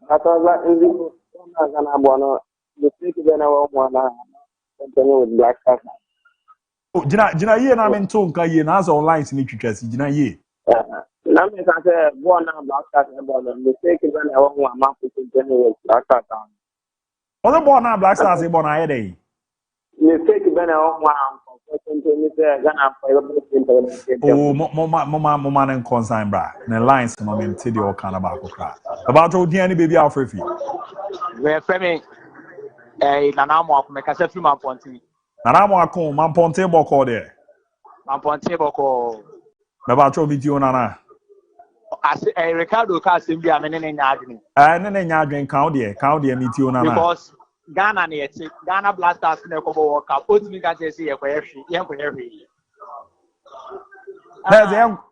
Atoza nzigo na Ghana bono. The speak then I want to continue with Black Stars. Oh, jina ye na me nto nka ye na za online ni twitwasi jina ye. Na me ka say born na Black Stars e born the speak then I want to continue with Black Stars. Ozo born na Black Stars e born na dey. The speak then I want to continue say Ghana for Oh, mo na concern bra. Na lines no me nti de o kana ba kokra. About odi ani baby afrefi. We friend Nana mo akome kase fi Mamponti. Nana mo akon Mamponti boko there. Mamponti boko. Me ba cho meet you nana. As Ricardo ka sem bia me ne nya adwene. Ne nya adwen kan de meet you nana. Because Ghana na yeti Ghana Blasters na ko World Cup. Otimi ka say ye kwehwe. Na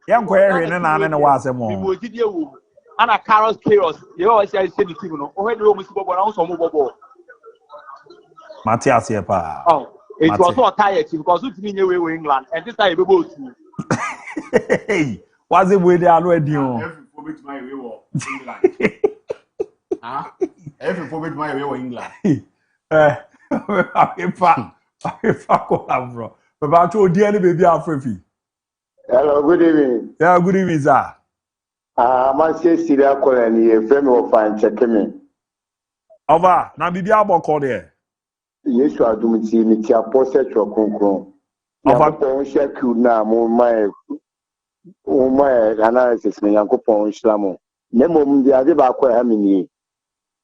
yan kwehwe ne na wa asemo. Bi mo gidie wo. Ana Carlos Chaos. Ye o say the team no. O hwe mo si bobo na so mo bobo. Matias here pa. Oh, it was not tired because we didn't know England and this time we go to. Hey, what's it with the already on? Every format my way or England. Every format my way or England. I fuck bro. About your dear baby Afrefi. Hello, good evening. Yeah, good evening, sir. Man say Syria colony, a friend of fine checking me. Over, now be able call there. Yes, you are doing it. You are posted to a concron. Over, share you now, my analysis, me, Uncle Pon Slamo. Nemo, the other back where I'm in.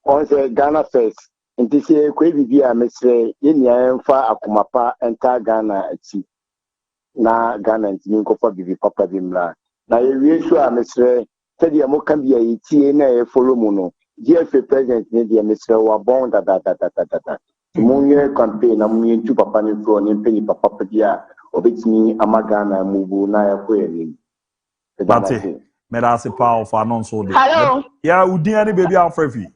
On say Ghana first. And this year, Quavi be a message in the Amfa Akumapa and Ghana at sea. Na Ghana and Tinko for Bibi Papa Bimla. Now, you sure I'm a say, Teddy Amokan be a TNA follow mono. GFA president, Nedia Mr. Wabon, that. Monye campaign, I'm going to Papa Nifro and Penny Papa Dia, of it's me, Amagana, Mubu, Naya Queen. That's it. Medasi power for non so. Hello. Yeah, Udiani baby Afrefi.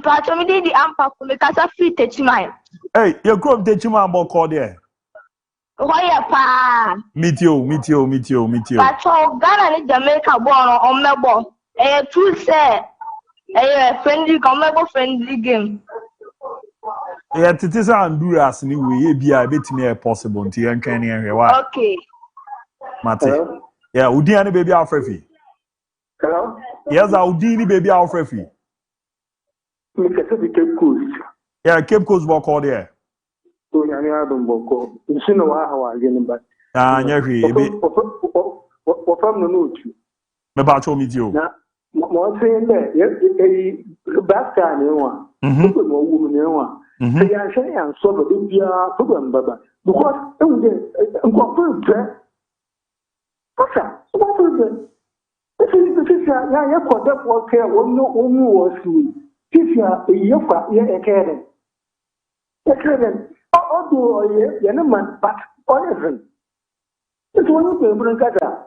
But me did the ampa because I fit Techimai. Hey, you come Techima about call there. Why pa? Meet you. But Ghana and Jamaica born on Melbourne. True say, friendly game. Yeah, it is Honduras anyway. Be a bit more possible until you can hear what. Okay. Mate. Yeah, Udiani baby Afrefi. Hello? Yes, Udini baby Afrefi. Cape Coast. Yeah, Cape Coast walk all there. So, I don't boko. You see no how again, but. Nyari, what from the note? Me bacho meet you. Mo saying that, back time, you want. More woman, you want. So, you say, and so the problem, Baba. Because, Asa, what is it? This is ya for that work here, one no was me. If you are a yofa, you're a canon. A canon. Although you're no man, but honestly, it's one of the Bruncata.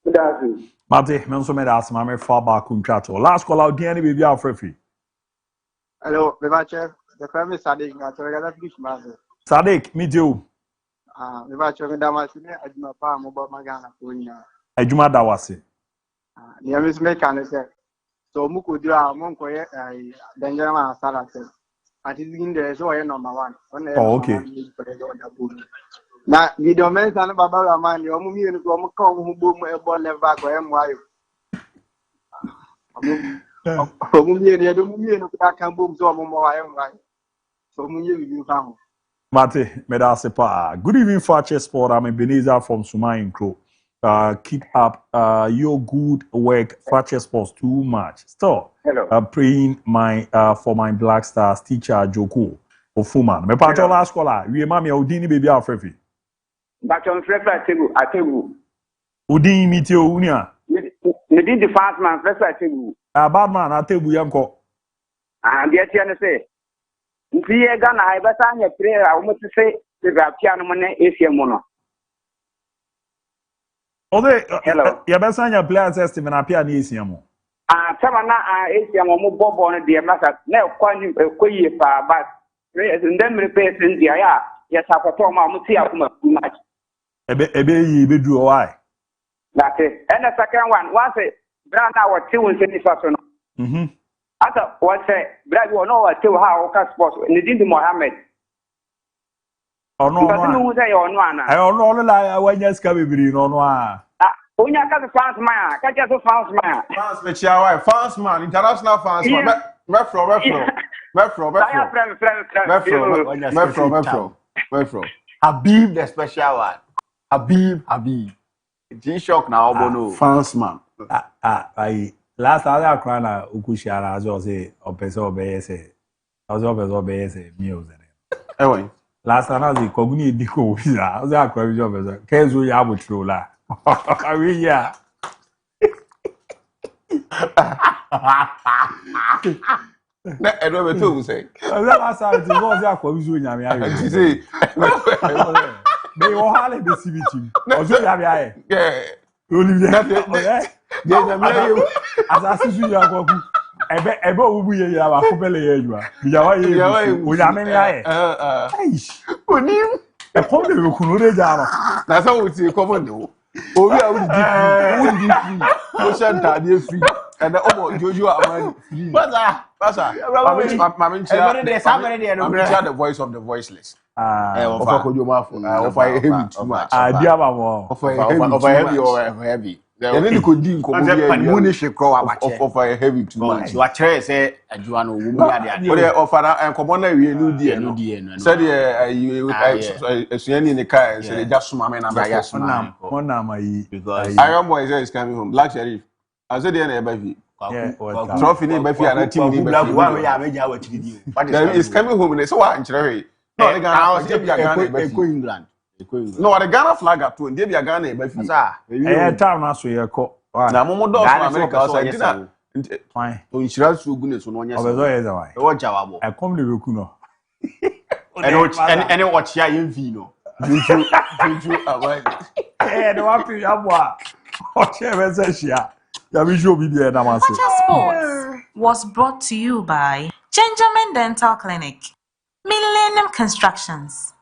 That's it. Mate, menso me das mame fa ba kuntrato. Last call out DNA baby afrefi. Hello, Vivache. The family Sadik, I told you that fish man. Sadik, me too. Vivache, when that was in there, I do not farm about my Ghana. Ejuma dawase. Near Miss Mekan said, so Muku do our monk, Benjamin Salah said. I think in there, so I am number one. Oh, okay. Now, the domain and Baba man, your mummy and come who boom a ball never back or MY. Mummy and the mummy and I can boom so more. So you found. Mate, medasepa. Good evening, Fakye Sport. I'm Ebenezer from Sumayin Crow. Keep up your good work, Fakye Sports. Too much. Still, praying for my Black Stars teacher Joko Ofuman. Me pacho last caller. We mami Udini baby afrefi. But on fresh table. Udini mitio unia. Me did the fast man fresh table. Bad man atebu yanko. And yet you say. If you are gonna have a time of prayer, I want to say the piano money is your mono. Ode, yabesanya players estimate na pia ni isiamo. Samana isiamo mo bobo on the massa. Now kwani kwe pa but then replace in the ya sakoto ma muti akuma match. Ebe yi bedu why? That's it. And the second one, once it brand our two in the first one. Ata what say brag we know what to how ka sports ni din Mohammed. Oh no no. Say you no ana. I no la wanya ska bibiri no no a. Onya ka fans man, ka just fans man. Fans me chia why? Fans man, international fans man. Where from? Habib the special one. Habib. G-Shock now bono. Fans man. I last other crana ukushara azo say opeso obeyese. Azo opeso obeyese music. Ewe. Last time I koguni diko wiza. Azo akwa wiza opeso. Kezo ya butro la. Awi ya. Na edo be to say. Azo last time ti go za akwa wiza nyame ayo. Ti say. Me wo hale be sibiti. Ozo ya bia e. Yeah. Olivier. Asasi su ya kwaku ebe obubu ye ya ba kopele ye jua biyawa ye onyame ya ye aish onim e kom de be kunu re jaro na so wuti kom no obi a wudi free o shanta de free and omo jojo amani free pasa mama ntia the voice of the voiceless ofa kojo mafo ofa heavy too much dia ba mo ofa heavy Then you could do offer heavy too much. You are trying say adua no wo mu ya de. But offer and come on we no die no. Said you suani ne car say just suma me na be. One na mai because Iron Boy is coming home. Black Sheriff. I said there na be fi. Trophy ni be fi and team ni be fi. One we ya meja wa chidi. What is coming home so what nchire. No, the Ghana England. No, the Ghana flag up to and Debbie Ghana, eh, town na so ye ko. Na momo do America outside dinner. Fine. To insurance so goodness no nya. Obezo ye za why. E wo jawabo. I come the reku no. Any watch ya yemvi no. Juju away. Eh, no wa fi aboa. O che be se shia. Ya bi show bibia na maso. Fakye Sports was brought to you by Benjamin Dental Clinic, Millennium Constructions,